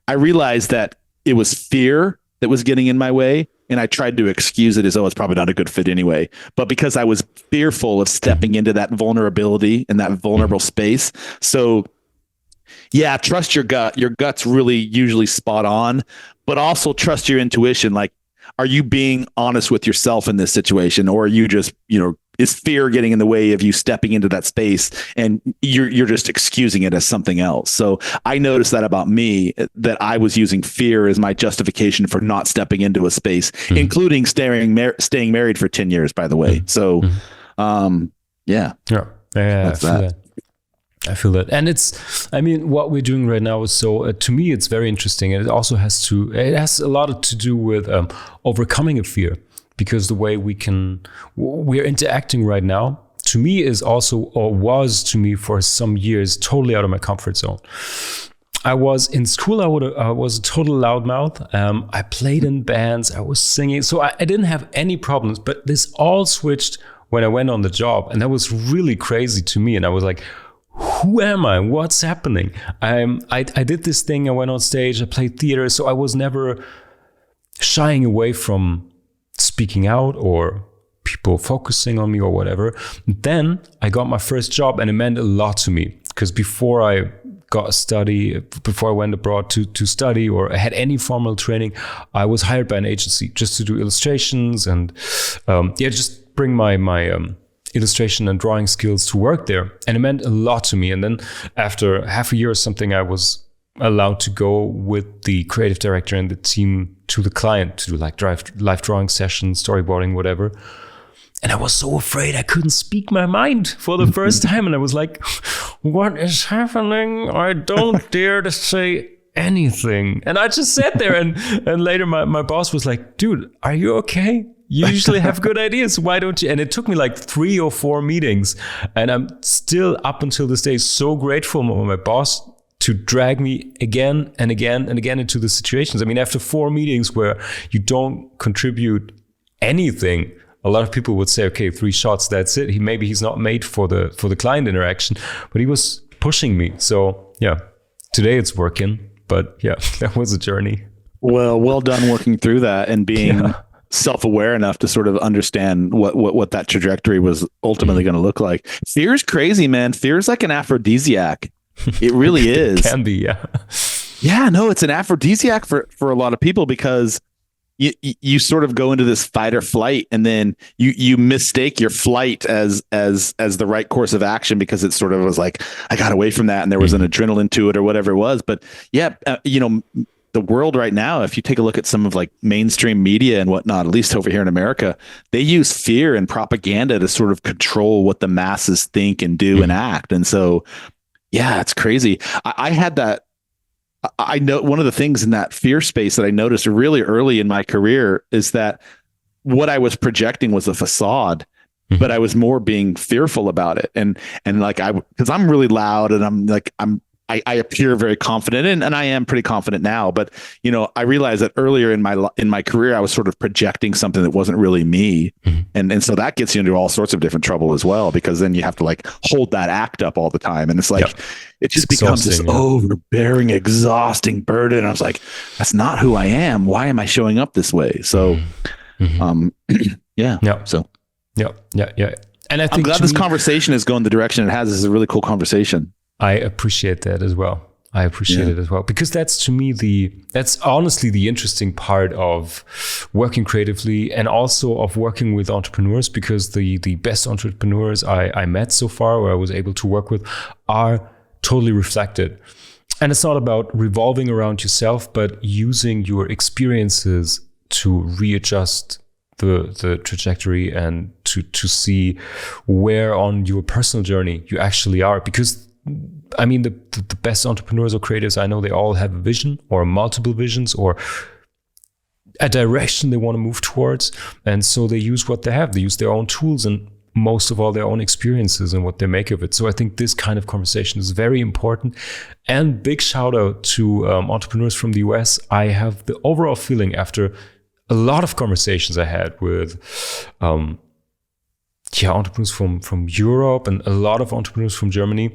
I realized that it was fear that was getting in my way. And I tried to excuse it as, it's probably not a good fit anyway. But because I was fearful of stepping into that vulnerability and that vulnerable space. So yeah, trust your gut. Your gut's really usually spot on, but also trust your intuition. Like, are you being honest with yourself in this situation, or are you just, is fear getting in the way of you stepping into that space and you're just excusing it as something else? So I noticed that about me, that I was using fear as my justification for not stepping into a space, including staying married for 10 years, by the way. So, yeah, that's that. I feel that. And what we're doing right now is so, to me, it's very interesting. And it also has a lot to do with overcoming a fear, because the way we're interacting right now, to me is also, or was to me for some years, totally out of my comfort zone. I was in school, I was a total loudmouth. I played in bands, I was singing. So I didn't have any problems, but this all switched when I went on the job. And that was really crazy to me. And I was like, who am I? What's happening? I did this thing. I went on stage. I played theater. So I was never shying away from speaking out or people focusing on me or whatever. Then I got my first job, and it meant a lot to me, because before I got a study, before I went abroad to study or had any formal training, I was hired by an agency just to do illustrations and just bring my illustration and drawing skills to work there. And it meant a lot to me. And then after half a year or something, I was allowed to go with the creative director and the team to the client to do like live drawing sessions, storyboarding, whatever. And I was so afraid I couldn't speak my mind for the first time. And I was like, what is happening? I don't dare to say anything. And I just sat there and later my boss was like, dude, are you okay? You usually have good ideas. Why don't you? And it took me like 3 or 4 meetings. And I'm still up until this day so grateful for my boss to drag me again and again and again into the situations. I mean, after 4 meetings where you don't contribute anything, a lot of people would say, okay, 3 shots, that's it. Maybe he's not made for the client interaction, but he was pushing me. So yeah, today it's working, but yeah, that was a journey. Well done working through that and being self-aware enough to sort of understand what that trajectory was ultimately going to look like. Fear is crazy, man. Fear is like an aphrodisiac. It really is. It can be, yeah. Yeah, no, it's an aphrodisiac for a lot of people because you sort of go into this fight or flight, and then you mistake your flight as the right course of action because it sort of was like, I got away from that and there was an adrenaline to it or whatever it was. But yeah, the world right now, if you take a look at some of like mainstream media and whatnot, at least over here in America, they use fear and propaganda to sort of control what the masses think and do and act. And so, yeah, it's crazy. I had that. I know one of the things in that fear space that I noticed really early in my career is that what I was projecting was a facade, but I was more being fearful about it. And like because I'm really loud and I appear very confident and I am pretty confident now, but I realized that earlier in my career, I was sort of projecting something that wasn't really me. And so that gets you into all sorts of different trouble as well, because then you have to like hold that act up all the time. And it's like, it just becomes this overbearing, exhausting burden. And I was like, that's not who I am. Why am I showing up this way? So, yeah. So, yeah. And I think I'm glad this conversation is going the direction it has. This is a really cool conversation. I appreciate that as well. It as well, because that's to me that's honestly the interesting part of working creatively and also of working with entrepreneurs, because the best entrepreneurs I met so far, or I was able to work with, are totally reflected. And it's not about revolving around yourself, but using your experiences to readjust the trajectory and to see where on your personal journey you actually are. Because I mean, the best entrepreneurs or creatives I know, they all have a vision or multiple visions or a direction they want to move towards. And so they use what they have. They use their own tools and most of all their own experiences and what they make of it. So I think this kind of conversation is very important. And big shout out to entrepreneurs from the US. I have the overall feeling after a lot of conversations I had with entrepreneurs from Europe and a lot of entrepreneurs from Germany,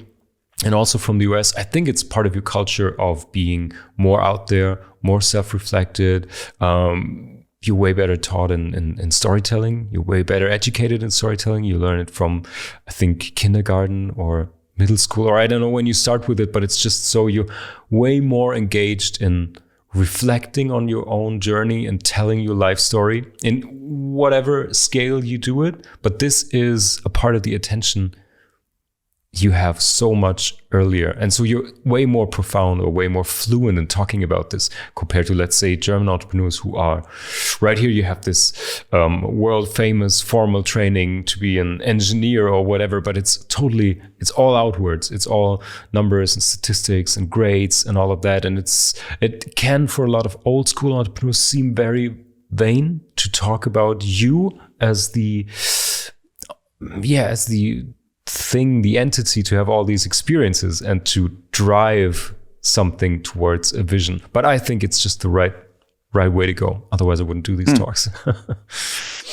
and also from the US, I think it's part of your culture of being more out there, more self-reflected. You're way better taught in storytelling. You're way better educated in storytelling. You learn it from, I think, kindergarten or middle school, or I don't know when you start with it, but it's just so you're way more engaged in reflecting on your own journey and telling your life story in whatever scale you do it. But this is a part of the attention you have so much earlier. And so you're way more profound or way more fluent in talking about this compared to, let's say, German entrepreneurs who are right here. You have this world famous formal training to be an engineer or whatever, but it's all outwards. It's all numbers and statistics and grades and all of that. And it can, for a lot of old school entrepreneurs, seem very vain to talk about you as the thing, the entity, to have all these experiences and to drive something towards a vision. But I think it's just the right way to go. Otherwise I wouldn't do these talks.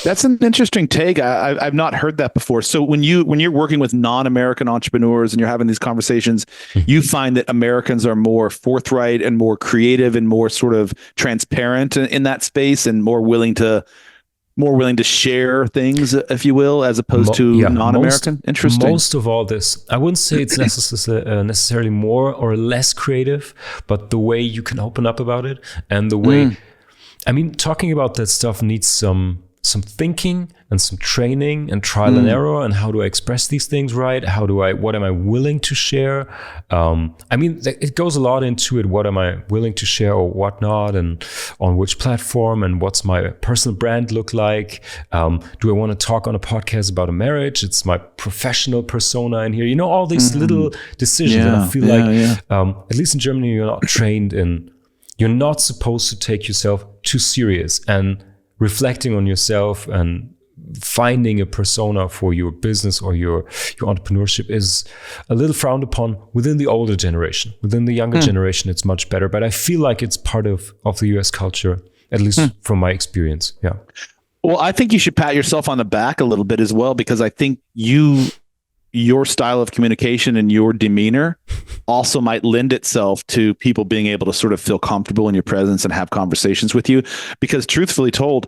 That's an interesting take. I've not heard that before. So when you're working with non-American entrepreneurs and you're having these conversations, you find that Americans are more forthright and more creative and more sort of transparent in that space and more willing to more willing to share things, if you will, as opposed to non-American? Interesting. Most of all this, I wouldn't say it's necessarily more or less creative, but the way you can open up about it and the way, talking about that stuff needs some thinking and some training and trial and error, and how do I express these things right? What am I willing to share? It goes a lot into it. What am I willing to share or what not, and on which platform, and what's my personal brand look like? Do I want to talk on a podcast about a marriage? It's my professional persona in here. All these little decisions. And I feel at least in Germany, you're not trained in, you're not supposed to take yourself too serious, and reflecting on yourself and finding a persona for your business or your entrepreneurship is a little frowned upon within the older generation. Within the younger generation, it's much better. But I feel like it's part of the US culture, at least from my experience. Yeah. Well, I think you should pat yourself on the back a little bit as well, because I think your style of communication and your demeanor also might lend itself to people being able to sort of feel comfortable in your presence and have conversations with you. Because truthfully told,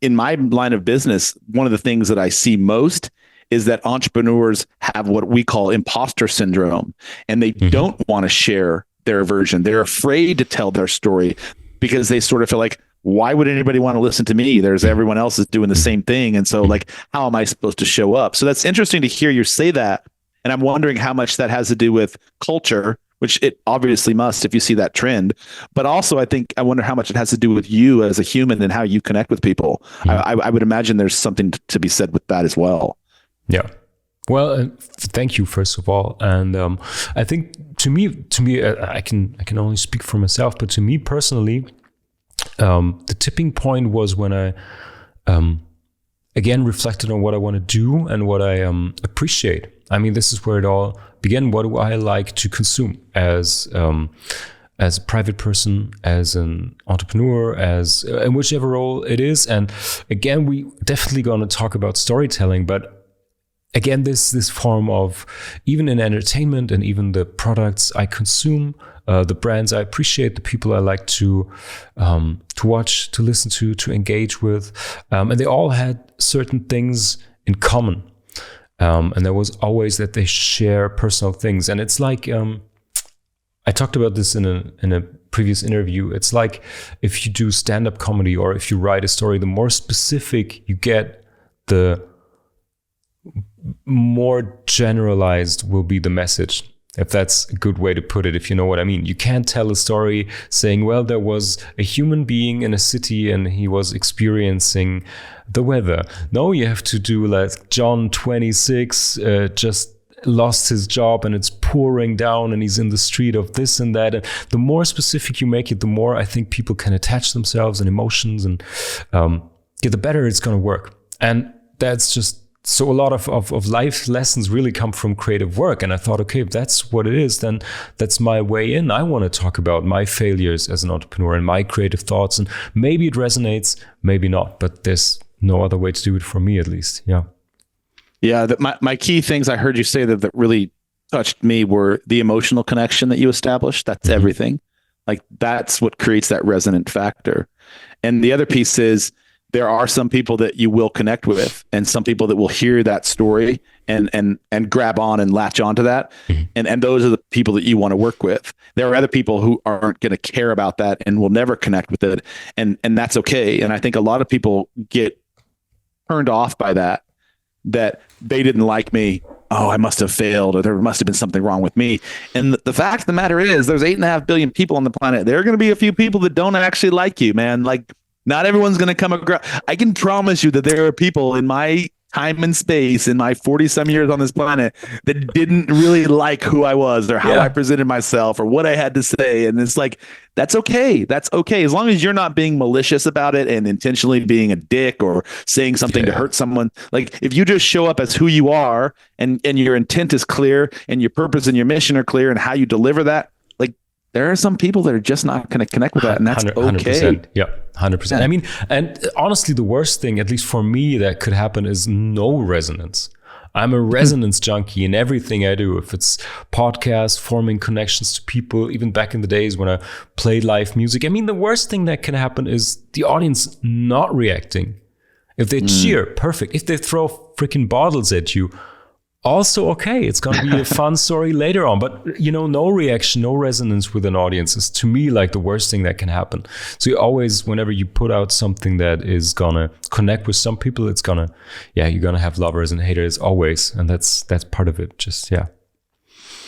in my line of business, one of the things that I see most is that entrepreneurs have what we call imposter syndrome, and they don't want to share their version. They're afraid to tell their story because they sort of feel like, why would anybody want to listen to me? There's everyone else is doing the same thing. And so how am I supposed to show up? So that's interesting to hear you say that. And I'm wondering how much that has to do with culture, which it obviously must if you see that trend. But also, I wonder how much it has to do with you as a human and how you connect with people. I would imagine there's something to be said with that as well. Yeah. Well, thank you, first of all. And I think to me, I can only speak for myself, but to me personally, the tipping point was when I, again, reflected on what I want to do and what I appreciate. This is where it all began. What do I like to consume as a private person, as an entrepreneur, as in whichever role it is? And again, we definitely going to talk about storytelling, but again, this form of, even in entertainment and even the products I consume, the brands I appreciate, the people I like to watch, to listen to engage with, and they all had certain things in common, and there was always that they share personal things. And it's like, I talked about this in a previous interview. It's like if you do stand-up comedy or if you write a story, the more specific you get, the more generalized will be the message. If that's a good way to put it, if you know what I mean. You can't tell a story saying, well, there was a human being in a city and he was experiencing the weather. No, you have to do like John 26, just lost his job and it's pouring down and he's in the street of this and that. And the more specific you make it, the more I think people can attach themselves and emotions, and the better it's going to work. And that's just, so a lot of life lessons really come from creative work. And I thought, okay, if that's what it is, then that's my way in. I want to talk about my failures as an entrepreneur and my creative thoughts. And maybe it resonates, maybe not, but there's no other way to do it for me, at least. Yeah. Yeah. My key things I heard you say that really touched me were the emotional connection that you established. That's everything. Like that's what creates that resonant factor. And the other piece is, there are some people that you will connect with, and some people that will hear that story and grab on and latch onto that. And those are the people that you want to work with. There are other people who aren't going to care about that and will never connect with it. And that's okay. And I think a lot of people get turned off by that they didn't like me. Oh, I must have failed, or there must have been something wrong with me. And the fact of the matter is, there's 8.5 billion people on the planet. There are going to be a few people that don't actually like you, man. Like, not everyone's going to come across. I can promise you that there are people in my time and space, in my 40-some years on this planet, that didn't really like who I was or how I presented myself or what I had to say. And it's like, that's okay. That's okay. As long as you're not being malicious about it and intentionally being a dick or saying something to hurt someone. Like, if you just show up as who you are and your intent is clear and your purpose and your mission are clear and how you deliver that, there are some people that are just not going to connect with that, and that's 100%, okay. Yeah, 100%. And honestly, the worst thing, at least for me, that could happen is no resonance. I'm a resonance junkie in everything I do. If it's podcasts, forming connections to people, even back in the days when I played live music. I mean, the worst thing that can happen is the audience not reacting. If they cheer, perfect. If they throw freaking bottles at you, also okay. It's going to be a fun story later on. But, no reaction, no resonance with an audience is, to me, like the worst thing that can happen. So you always, whenever you put out something that is going to connect with some people, it's going to, you're going to have lovers and haters always. And that's part of it. Just,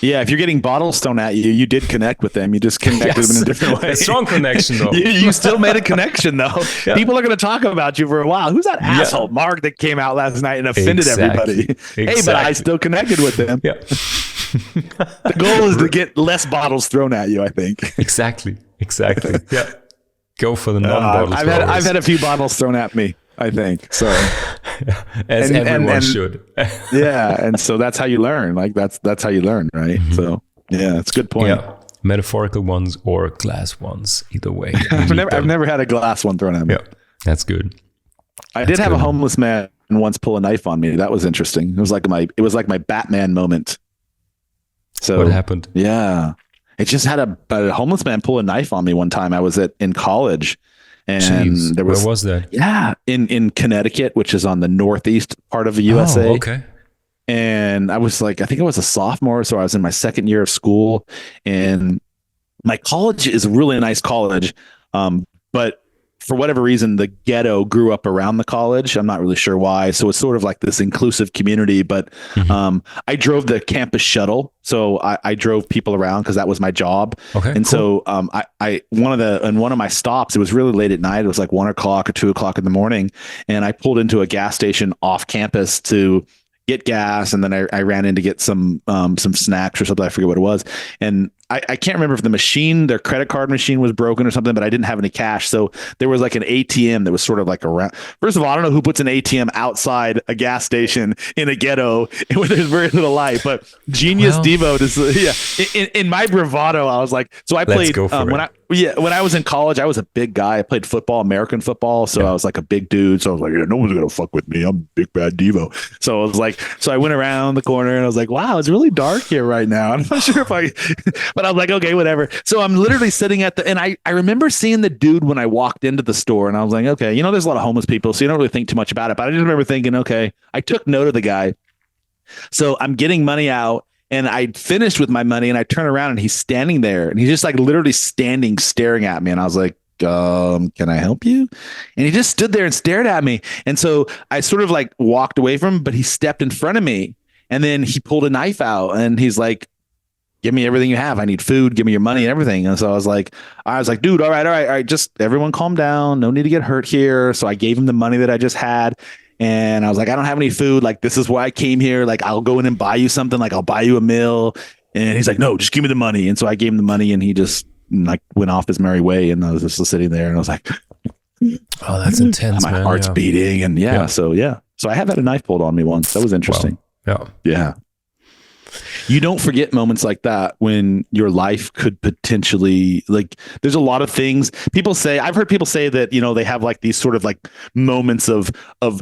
Yeah, if you're getting bottles thrown at you, you did connect with them. You just connected with them in a different way. A strong connection, though. you still made a connection, though. Yeah. People are going to talk about you for a while. Who's that asshole Mark that came out last night and offended everybody? Exactly. Hey, but I still connected with them. Yeah. The goal is to get less bottles thrown at you, I think. Exactly. Yeah. Go for the non-bottles. I've had a few bottles thrown at me, I think. So, as everyone should. Yeah, and so that's how you learn. Like that's how you learn, right? Mm-hmm. So yeah, it's a good point. Yeah, metaphorical ones or glass ones, either way. I've never had a glass one thrown at me. Yeah, that's good. I did have a homeless man once pull a knife on me. That was interesting. It was like my Batman moment. So what happened? Yeah, it just had a homeless man pull a knife on me one time. I was in college. And where was that? Yeah, in Connecticut, which is on the northeast part of the USA. Oh, okay. And I was like, I think I was a sophomore, so I was in my second year of school. And my college is a really nice college, but for whatever reason, the ghetto grew up around the college. I'm not really sure why. So it's sort of like this inclusive community. But I drove the campus shuttle, so I drove people around because that was my job. Okay, and cool. So one of my stops, it was really late at night. It was like 1 o'clock or 2 o'clock in the morning, and I pulled into a gas station off campus to get gas, and then I ran in to get some snacks or something. I forget what it was, and I can't remember if their credit card machine was broken or something, but I didn't have any cash. So there was like an ATM that was sort of like around. First of all, I don't know who puts an ATM outside a gas station in a ghetto where there's very little light, but genius Deevo. In my bravado, I was like, so I played when I was in college, I was a big guy. I played football, American football. So I was like a big dude. So I was like, no one's going to fuck with me. I'm big bad Deevo. So I was like, so I went around the corner and I was like, wow, it's really dark here right now. I'm not sure but I was like, okay, whatever. So I'm literally sitting and I remember seeing the dude when I walked into the store, and I was like, okay, there's a lot of homeless people, so you don't really think too much about it. But I just remember thinking, okay, I took note of the guy. So I'm getting money out, and I finished with my money, and I turn around and he's standing there, and he's just like literally standing, staring at me. And I was like, can I help you? And he just stood there and stared at me. And so I sort of like walked away from him, but he stepped in front of me, and then he pulled a knife out, and he's like, give me everything you have. I need food. Give me your money and everything. And so I was like, dude, all right. Just everyone calm down. No need to get hurt here. So I gave him the money that I just had. And I was like, I don't have any food. Like, this is why I came here. Like, I'll go in and buy you something. Like, I'll buy you a meal. And he's like, no, just give me the money. And so I gave him the money, and he just like went off his merry way. And I was just sitting there, and I was like, oh, that's intense. My heart's beating. And So I have had a knife pulled on me once. That was interesting. Wow. Yeah. You don't forget moments like that when your life could potentially, like, there's a lot of things people say. I've heard people say that, they have like these sort of like moments of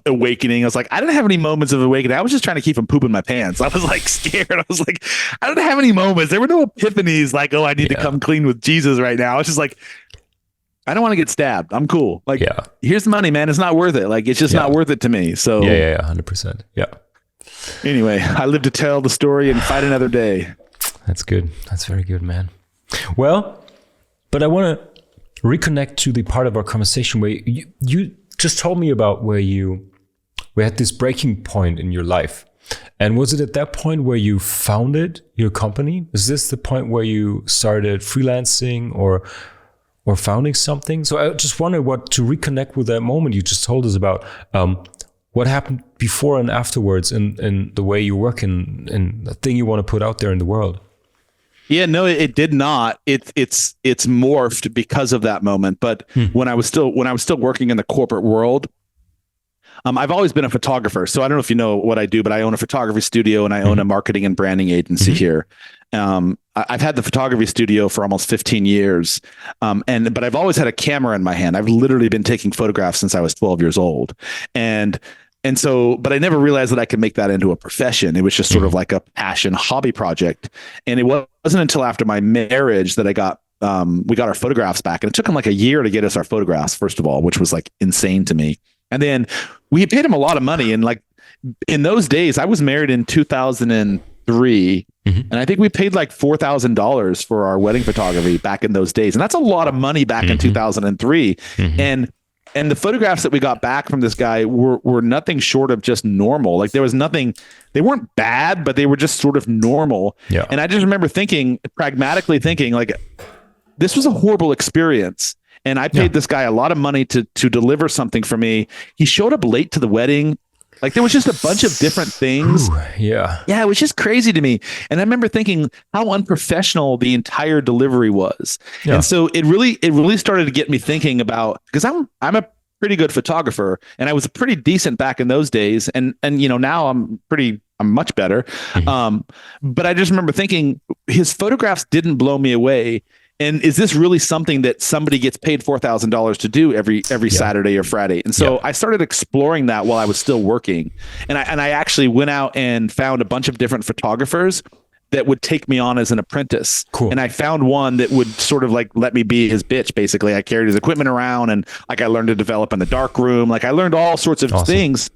awakening. I was like, I didn't have any moments of awakening. I was just trying to keep from pooping my pants. I was like scared. I was like, I don't have any moments. There were no epiphanies like, oh, I need to come clean with Jesus right now. I was just like, I don't want to get stabbed. I'm cool. Like, here's the money, man. It's not worth it. Like, it's just not worth it to me. So 100%. Yeah. Anyway, I live to tell the story and fight another day. That's good. That's very good, man. Well, but I want to reconnect to the part of our conversation where you just told me about where we had this breaking point in your life. And was it at that point where you founded your company? Is this the point where you started freelancing or founding something? So I just wonder to reconnect with that moment you just told us about. What happened before and afterwards in the way you work in the thing you want to put out there in the world? Yeah, no, it did not. It's morphed because of that moment. But when I was still working in the corporate world, I've always been a photographer. So I don't know if you know what I do, but I own a photography studio and I own a marketing and branding agency here. I've had the photography studio for almost 15 years. But I've always had a camera in my hand. I've literally been taking photographs since I was 12 years old. And And so, but I never realized that I could make that into a profession. It was just sort of like a passion hobby project. And it wasn't until after my marriage that we got our photographs back. And it took him like a year to get us our photographs, first of all, which was like insane to me. And then we paid him a lot of money. And like in those days, I was married in 2003. And I think we paid like $4,000 for our wedding photography back in those days. And that's a lot of money back in 2003. And the photographs that we got back from this guy were nothing short of just normal. Like there was nothing, they weren't bad, but they were just sort of normal. Yeah. And I just remember pragmatically thinking like, this was a horrible experience. And I paid this guy a lot of money to deliver something for me. He showed up late to the wedding. Like there was just a bunch of different things. Yeah, it was just crazy to me. And I remember thinking how unprofessional the entire delivery was. And so it really started to get me thinking about, because I'm a pretty good photographer and I was pretty decent back in those days. And now I'm much better. But I just remember thinking his photographs didn't blow me away. And is this really something that somebody gets paid $4,000 to do every Saturday or Friday? And so I started exploring that while I was still working. And I actually went out and found a bunch of different photographers that would take me on as an apprentice. Cool. And I found one that would sort of like let me be his bitch. Basically, I carried his equipment around and like I learned to develop in the dark room. Like I learned all sorts of things.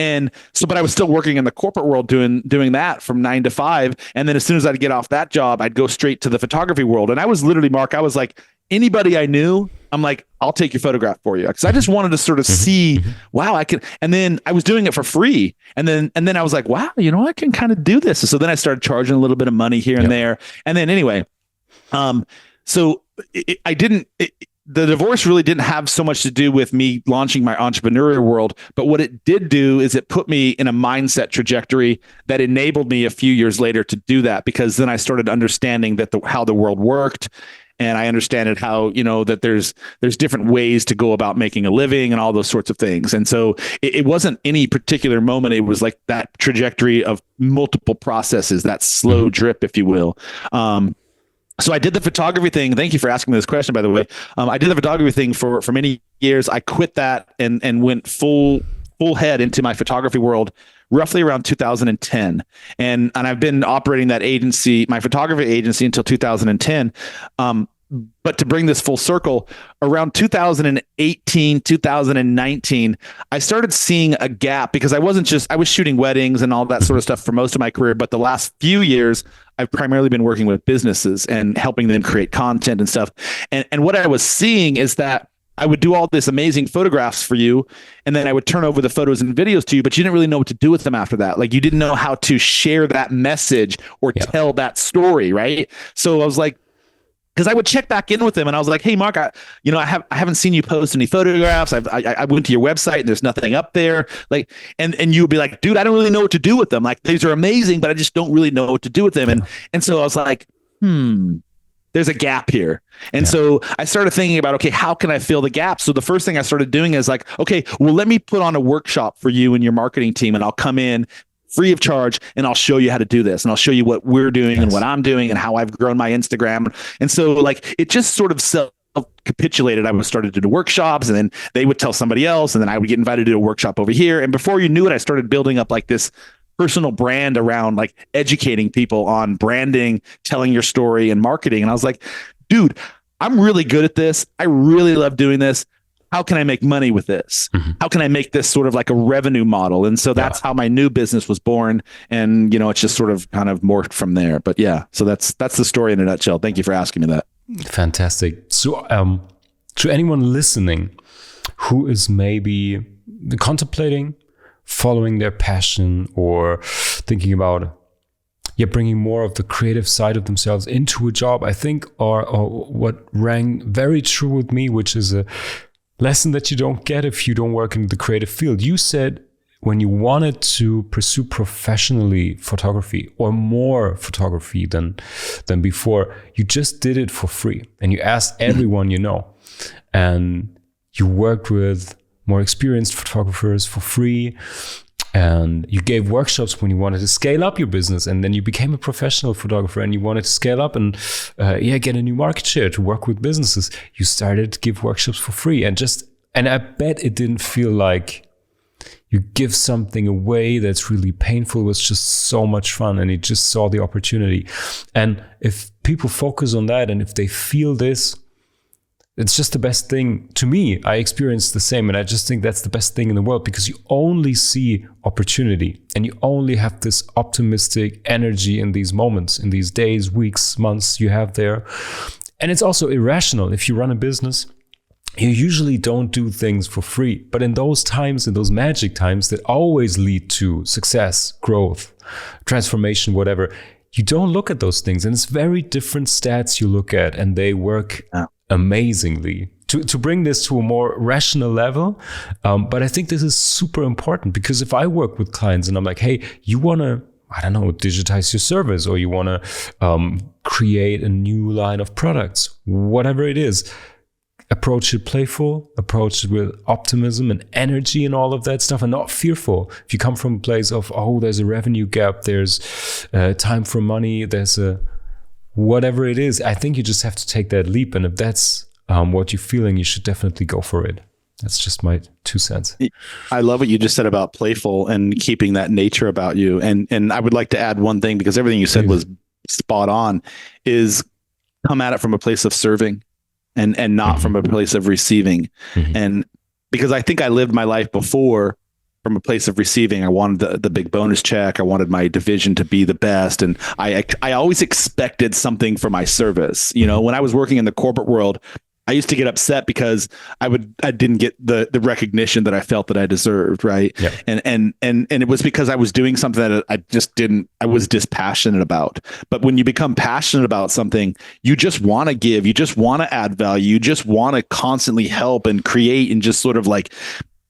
And so, but I was still working in the corporate world doing that from 9 to 5. And then as soon as I'd get off that job, I'd go straight to the photography world. And I was literally, Mark, I was like, anybody I knew, I'm like, I'll take your photograph for you. Cause I just wanted to sort of see, wow, I can. And then I was doing it for free. And then I was like, wow, I can kind of do this. And so then I started charging a little bit of money here and there. And then anyway, so the divorce really didn't have so much to do with me launching my entrepreneurial world, but what it did do is it put me in a mindset trajectory that enabled me a few years later to do that, because then I started understanding that how the world worked. And I understood how, that there's different ways to go about making a living and all those sorts of things. And so it wasn't any particular moment. It was like that trajectory of multiple processes, that slow drip, if you will. So I did the photography thing. Thank you for asking me this question, by the way. I did the photography thing for many years. I quit that and went full head into my photography world roughly around 2010. And I've been operating that agency, my photography agency, until 2010. But to bring this full circle, around 2018, 2019, I started seeing a gap, because I was shooting weddings and all that sort of stuff for most of my career. But the last few years, I've primarily been working with businesses and helping them create content and stuff. And what I was seeing is that I would do all this amazing photographs for you, and then I would turn over the photos and videos to you, but you didn't really know what to do with them after that. Like you didn't know how to share that message or tell that story, right? So I was like, because I would check back in with them and I was like, hey, Mark, I haven't seen you post any photographs. I went to your website and there's nothing up there. Like, and you would be like, dude, I don't really know what to do with them. Like, these are amazing, but I just don't really know what to do with them. And so I was like, there's a gap here. And so I started thinking about, okay, how can I fill the gap? So the first thing I started doing is like, okay, well, let me put on a workshop for you and your marketing team, and I'll come in free of charge and I'll show you how to do this. And I'll show you what we're doing and what I'm doing and how I've grown my Instagram. And so like, it just sort of self-capitulated. I started to do workshops, and then they would tell somebody else, and then I would get invited to do a workshop over here. And before you knew it, I started building up like this personal brand around like educating people on branding, telling your story, and marketing. And I was like, dude, I'm really good at this. I really love doing this. How can I make money with this? How can I make this sort of like a revenue model? And so that's how my new business was born. And, it's just sort of kind of morphed from there. But yeah, so that's the story in a nutshell. Thank you for asking me that. Fantastic. So to anyone listening who is maybe contemplating following their passion or thinking about bringing more of the creative side of themselves into a job, I think, or what rang very true with me, which is a lesson that you don't get if you don't work in the creative field. You said when you wanted to pursue professionally photography or more photography than before, you just did it for free and you asked everyone you know, and you worked with more experienced photographers for free, and you gave workshops when you wanted to scale up your business, and then you became a professional photographer and you wanted to scale up and get a new market share to work with businesses. You started to give workshops for free, and I bet it didn't feel like You give something away that's really painful. It was just so much fun, and you just saw the opportunity. And if people focus on that, and if they feel this, it's just the best thing. To me, I experienced the same, and I just think that's the best thing in the world, because you only see opportunity, and you only have this optimistic energy in these moments, in these days, weeks, months you have there. And it's also irrational. If you run a business, you usually don't do things for free. But in those times, in those magic times that always lead to success, growth, transformation, whatever, you don't look at those things. And it's very different stats you look at, and they work amazingly to bring this to a more rational level. But I think this is super important, because if I work with clients and I'm like, hey, you want to, I don't know, digitize your service, or you want to create a new line of products, whatever it is, approach it playful, approach it with optimism and energy and all of that stuff, and not fearful. If you come from a place of, oh, there's a revenue gap, there's time for money, there's a whatever it is, I think you just have to take that leap. And if that's what you're feeling, you should definitely go for it. That's just my 2 cents. I love what you just said about playful and keeping that nature about you. And I would like to add one thing, because everything you said was spot on, is come at it from a place of serving and not from a place of receiving. And because I think I lived my life before from a place of receiving. I wanted the big bonus check. I wanted my division to be the best. And I always expected something for my service. You know, when I was working in the corporate world, I used to get upset because I didn't get the recognition that I felt that I deserved. Right. Yeah. And it was because I was doing something that I was dispassionate about. But when you become passionate about something, you just want to give, you just want to add value. You just want to constantly help and create, and just sort of like,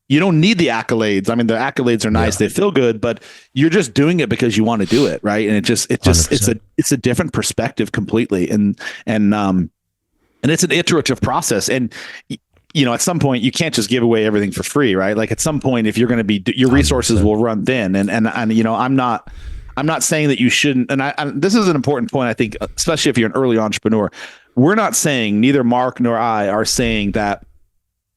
you don't need the accolades. I mean, the accolades are nice. Yeah. They feel good, but you're just doing it because you want to do it. Right. And it's a different perspective completely. And it's an iterative process. And, you know, at some point you can't just give away everything for free, right? Like at some point, if you're going to be, your resources 100%. Will run thin. And, you know, I'm not saying that you shouldn't. And this is an important point, I think, especially if you're an early entrepreneur. We're not saying, neither Mark nor I are saying that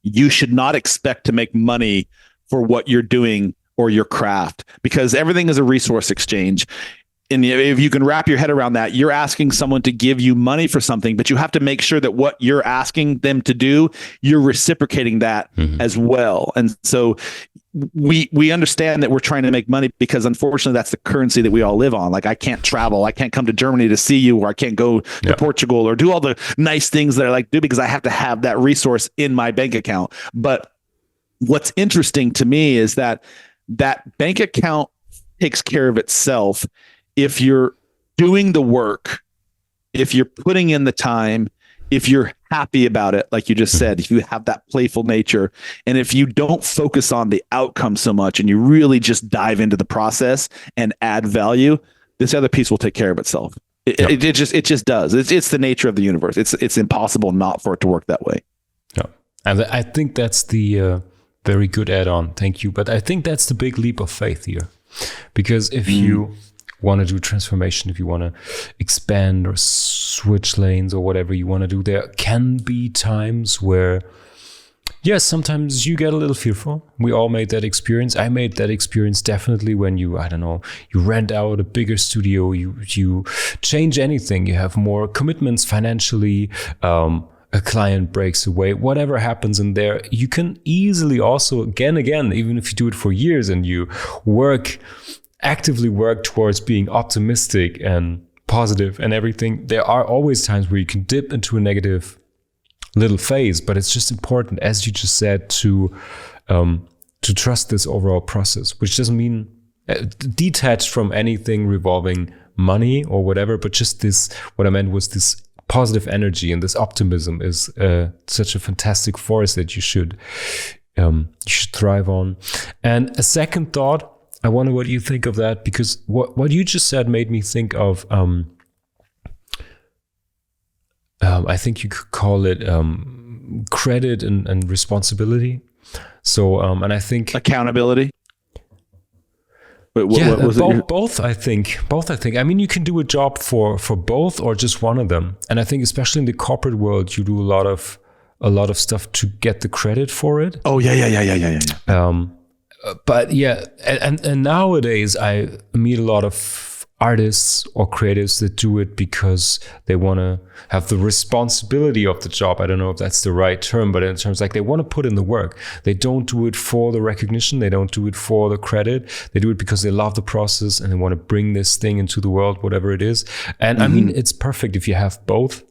you should not expect to make money for what you're doing or your craft, because everything is a resource exchange. And if you can wrap your head around that, you're asking someone to give you money for something, but you have to make sure that what you're asking them to do, you're reciprocating that as well. And so we understand that we're trying to make money, because unfortunately that's the currency that we all live on. Like, I can't travel, I can't come to Germany to see you, or I can't go to Portugal or do all the nice things that I like to do, because I have to have that resource in my bank account. But what's interesting to me is that bank account takes care of itself if you're doing the work, if you're putting in the time, if you're happy about it, like you just said, if you have that playful nature, and if you don't focus on the outcome so much, and you really just dive into the process and add value, this other piece will take care of itself. It just does. It's the nature of the universe. It's impossible not for it to work that way. Yeah, and I think that's the very good add-on. Thank you. But I think that's the big leap of faith here, because if you want to do transformation, if you want to expand or switch lanes or whatever you want to do, there can be times where, yes, sometimes you get a little fearful. We all made that experience. I made that experience definitely when you rent out a bigger studio, you change anything, you have more commitments financially, a client breaks away, whatever happens in there, you can easily also, again, even if you do it for years and you actively work towards being optimistic and positive and everything, there are always times where you can dip into a negative little phase. But it's just important, as you just said, to trust this overall process, which doesn't mean detached from anything revolving money or whatever, but just this, what I meant was this positive energy, and this optimism is such a fantastic force that you should thrive on. And a second thought, I wonder what you think of that, because what you just said made me think of, I think you could call it credit and responsibility. So, and I think accountability. Both. I think. I mean, you can do a job for both or just one of them. And I think, especially in the corporate world, you do a lot of stuff to get the credit for it. Oh yeah. But yeah, and nowadays I meet a lot of artists or creatives that do it because they want to have the responsibility of the job. I don't know if that's the right term, but in terms like they want to put in the work. They don't do it for the recognition. They don't do it for the credit. They do it because they love the process and they want to bring this thing into the world, whatever it is. And I mean, it's perfect if you have both,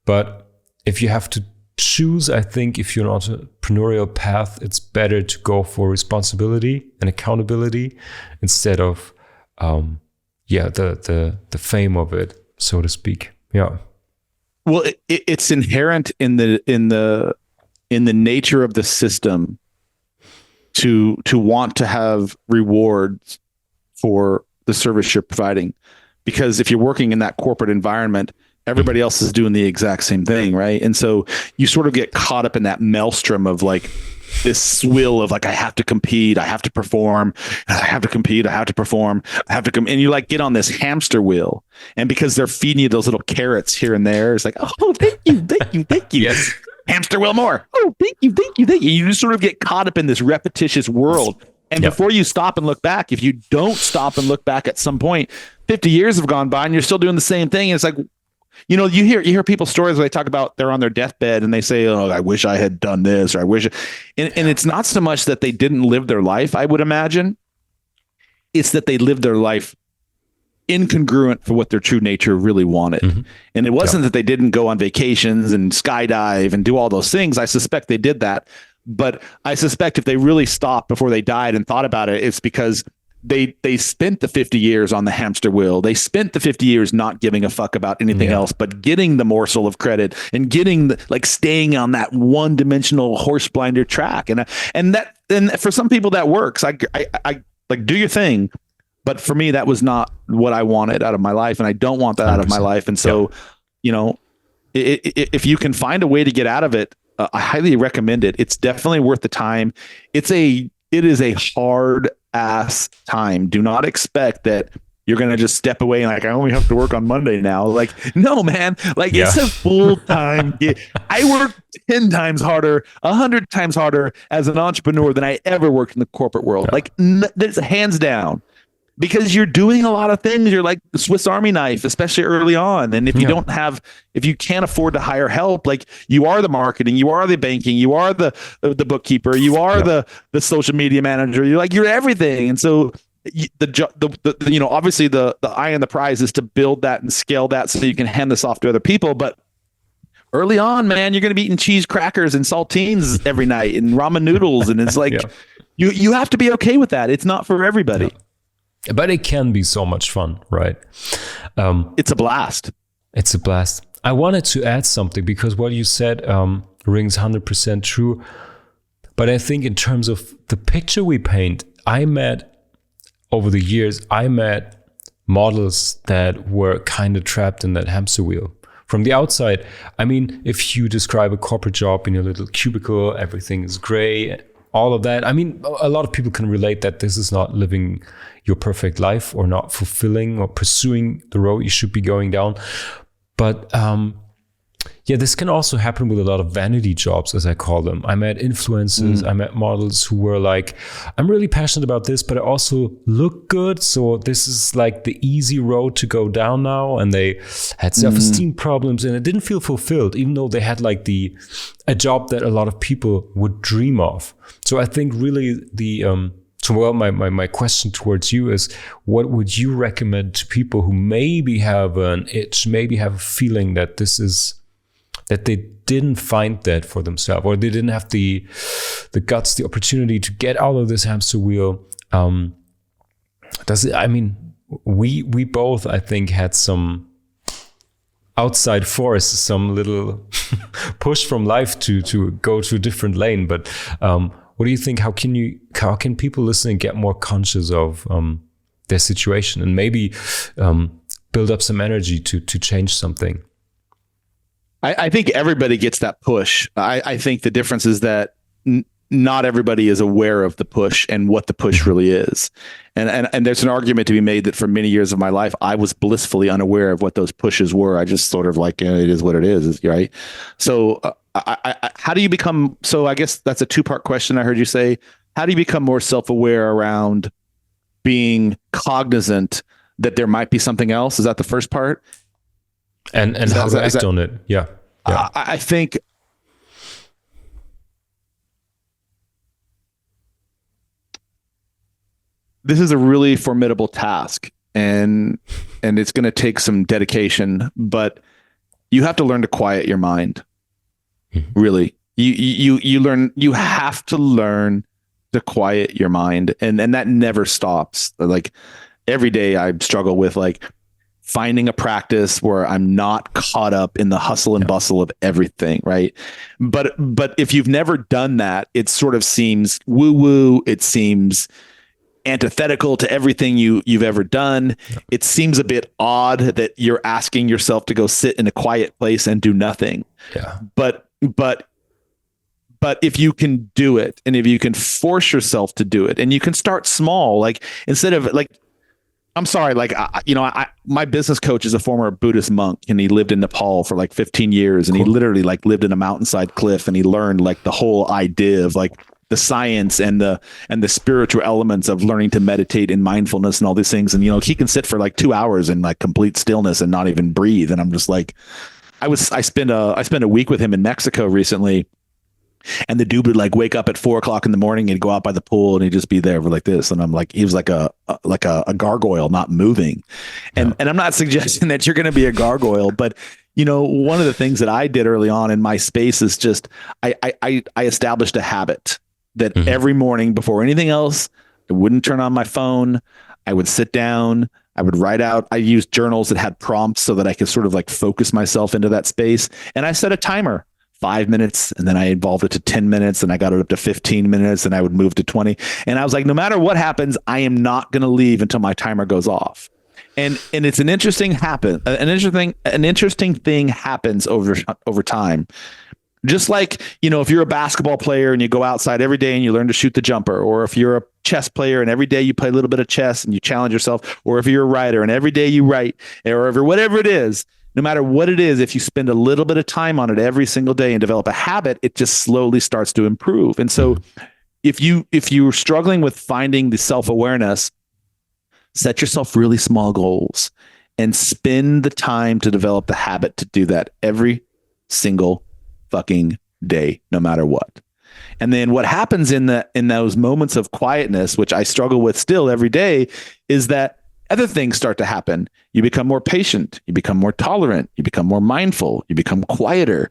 but if you have to choose, I think if you're an entrepreneurial path, it's better to go for responsibility and accountability instead of the fame of it, so to speak. Yeah. Well, it's inherent in the nature of the system to want to have rewards for the service you're providing, because if you're working in that corporate environment, everybody else is doing the exact same thing, right? And so you sort of get caught up in that maelstrom of like this swill of like, I have to compete, I have to perform, I have to compete, I have to perform, I have to come, and you like get on this hamster wheel. And because they're feeding you those little carrots here and there, it's like, oh, thank you, thank you, thank you. Yes. Hamster wheel more. Oh, thank you, thank you, thank you. You just sort of get caught up in this repetitious world. And before you stop and look back, if you don't stop and look back at some point, 50 years have gone by and you're still doing the same thing. And it's like, you know, you hear people's stories where they talk about they're on their deathbed and they say, oh, I wish I had done this, or I wish. And it's not so much that they didn't live their life, I would imagine. It's that they lived their life incongruent for what their true nature really wanted. Mm-hmm. And it wasn't that they didn't go on vacations and skydive and do all those things. I suspect they did that. But I suspect if they really stopped before they died and thought about it, it's because they spent the 50 years on the hamster wheel. They spent the 50 years not giving a fuck about anything else, but getting the morsel of credit and getting staying on that one dimensional horse blinder track. And for some people that works. I like, do your thing. But for me, that was not what I wanted out of my life. And I don't want that 100%. Out of my life. And so, you know, if you can find a way to get out of it, I highly recommend it. It's definitely worth the time. It is a hard ass time. Do not expect that you're going to just step away and like, I only have to work on Monday now. Like, no, man, like it's a full time. I work 10 times harder, 100 times harder as an entrepreneur than I ever worked in the corporate world. Yeah. Like that's hands down, because you're doing a lot of things. You're like the Swiss Army knife, especially early on. And if you can't afford to hire help, like you are the marketing, you are the banking, you are the bookkeeper, you are the social media manager. You're everything. And so obviously the eye on the prize is to build that and scale that so you can hand this off to other people. But early on, man, you're going to be eating cheese crackers and saltines every night and ramen noodles. And it's like, you have to be okay with that. It's not for everybody. Yeah. But it can be so much fun, right? It's a blast. It's a blast. I wanted to add something because what you said rings 100% true. But I think in terms of the picture we paint, over the years, I met models that were kind of trapped in that hamster wheel. From the outside, I mean, if you describe a corporate job in your little cubicle, everything is gray, all of that. I mean, a lot of people can relate that this is not living your perfect life or not fulfilling or pursuing the road you should be going down. But this can also happen with a lot of vanity jobs, as I call them. I met influencers, I met models who were like, I'm really passionate about this, but I also look good. So this is like the easy road to go down now. And they had self-esteem problems and it didn't feel fulfilled, even though they had like a job that a lot of people would dream of. So I think really my question towards you is, what would you recommend to people who maybe have an itch, maybe have a feeling that that they didn't find that for themselves, or they didn't have the guts, the opportunity to get out of this hamster wheel? We both, I think, had some outside force, some little push from life to go to a different lane. But what do you think? How can people listening get more conscious of their situation and maybe build up some energy to change something? I think everybody gets that push. I think the difference is that not everybody is aware of the push and what the push really is. And there's an argument to be made that for many years of my life, I was blissfully unaware of what those pushes were. I just sort of like, it is what it is, right? So how do you become, so I guess that's a two-part question I heard you say. how do you become more self-aware around being cognizant that there might be something else? Is that the first part? And how to act on it? Yeah. I think this is a really formidable task, and it's going to take some dedication, but you have to learn to quiet your mind. Really, you have to learn to quiet your mind, and that never stops. Like every day I struggle with like finding a practice where I'm not caught up in the hustle and bustle of everything, right? But if you've never done that, it sort of seems woo-woo. It seems antithetical to everything you've ever done. It seems a bit odd that you're asking yourself to go sit in a quiet place and do nothing. Yeah. But if you can do it, and if you can force yourself to do it, and you can start small, like instead of like, I'm sorry, like, my business coach is a former Buddhist monk, and he lived in Nepal for like 15 years. And he literally like lived in a mountainside cliff, and he learned like the whole idea of like the science and the spiritual elements of learning to meditate and mindfulness and all these things. And, he can sit for like 2 hours in like complete stillness and not even breathe. And I'm just like, I spent a week with him in Mexico recently. And the dude would like wake up at 4 o'clock in the morning and go out by the pool, and he'd just be there for like this. And I'm like, he was like a gargoyle, not moving. And I'm not suggesting that you're going to be a gargoyle, but one of the things that I did early on in my space is just, I established a habit that every morning before anything else, I wouldn't turn on my phone. I would sit down. I would write out. I used journals that had prompts so that I could sort of like focus myself into that space. And I set a timer. 5 minutes, and then I evolved it to 10 minutes, and I got it up to 15 minutes, and I would move to 20. And I was like, no matter what happens, I am not going to leave until my timer goes off. And it's an interesting thing happens over time. Just like, if you're a basketball player and you go outside every day and you learn to shoot the jumper, or if you're a chess player and every day you play a little bit of chess and you challenge yourself, or if you're a writer and every day you write, or whatever it is, no matter what it is, if you spend a little bit of time on it every single day and develop a habit, it just slowly starts to improve. And so if you're struggling with finding the self-awareness, set yourself really small goals and spend the time to develop the habit to do that every single fucking day, no matter what. And then what happens in those moments of quietness, which I struggle with still every day, is that other things start to happen. You become more patient. You become more tolerant. You become more mindful. You become quieter.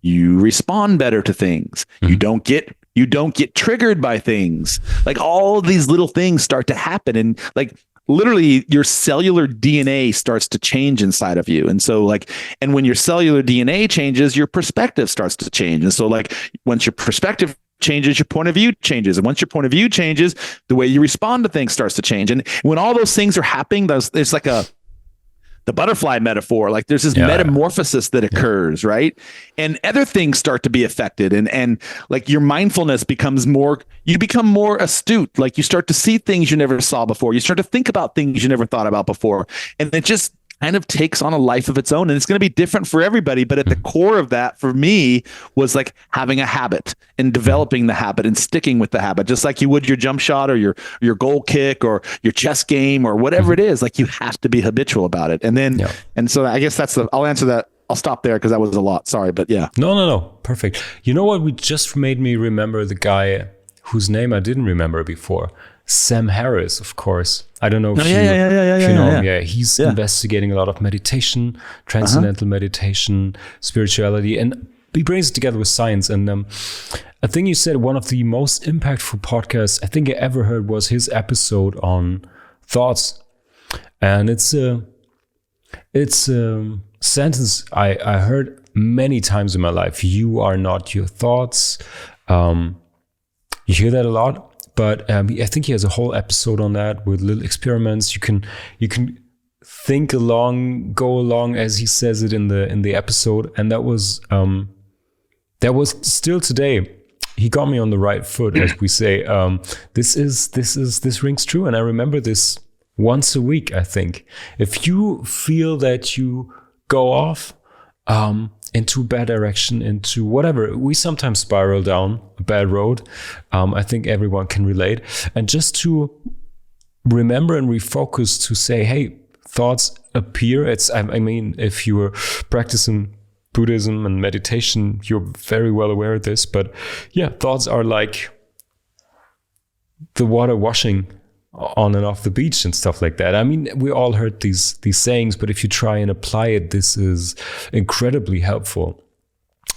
You respond better to things. You don't get triggered by things. Like all of these little things start to happen, and like literally your cellular DNA starts to change inside of you. And so and when your cellular DNA changes, your perspective starts to change. And so like once your perspective changes, your point of view changes. And once your point of view changes, the way you respond to things starts to change. And when all those things are happening, there's like the butterfly metaphor, like there's this metamorphosis that occurs, right? And other things start to be affected. And like your mindfulness you become more astute. Like you start to see things you never saw before. You start to think about things you never thought about before. And it just kind of takes on a life of its own, and it's going to be different for everybody. But at the core of that for me was like having a habit and developing the habit and sticking with the habit, just like you would your jump shot or your goal kick or your chess game or whatever it is. Like you have to be habitual about it. And then, and so I guess I'll answer that. I'll stop there because that was a lot. Sorry, but yeah. No. Perfect. You know what? We just made me remember the guy whose name I didn't remember before. Sam Harris, of course. I don't know if you know him. Yeah, he's investigating a lot of meditation, transcendental meditation, spirituality, and he brings it together with science. And I think you said one of the most impactful podcasts I think I ever heard was his episode on thoughts. And it's a sentence I heard many times in my life. You are not your thoughts. You hear that a lot. But I think he has a whole episode on that with little experiments. You can think along, go along as he says it in the episode, and that was still today. He got me on the right foot, as we say. This rings true, and I remember this once a week. I think if you feel that you go off, into a bad direction, into whatever. We sometimes spiral down a bad road. I think everyone can relate. And just to remember and refocus to say, hey, thoughts appear. If you were practicing Buddhism and meditation, you're very well aware of this. But yeah, thoughts are like the water washing on and off the beach and stuff like that. I mean, we all heard these sayings, but if you try and apply it, this is incredibly helpful.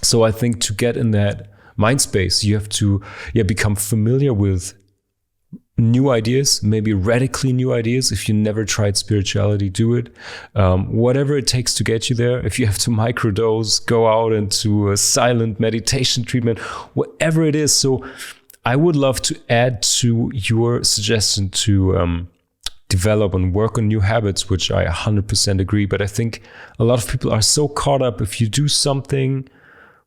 So I think to get in that mind space, you have to become familiar with new ideas, maybe radically new ideas. If you never tried spirituality, do it. Whatever it takes to get you there. If you have to microdose, go out into a silent meditation treatment, whatever it is. So I would love to add to your suggestion to develop and work on new habits, which I 100% agree. But I think a lot of people are so caught up. If you do something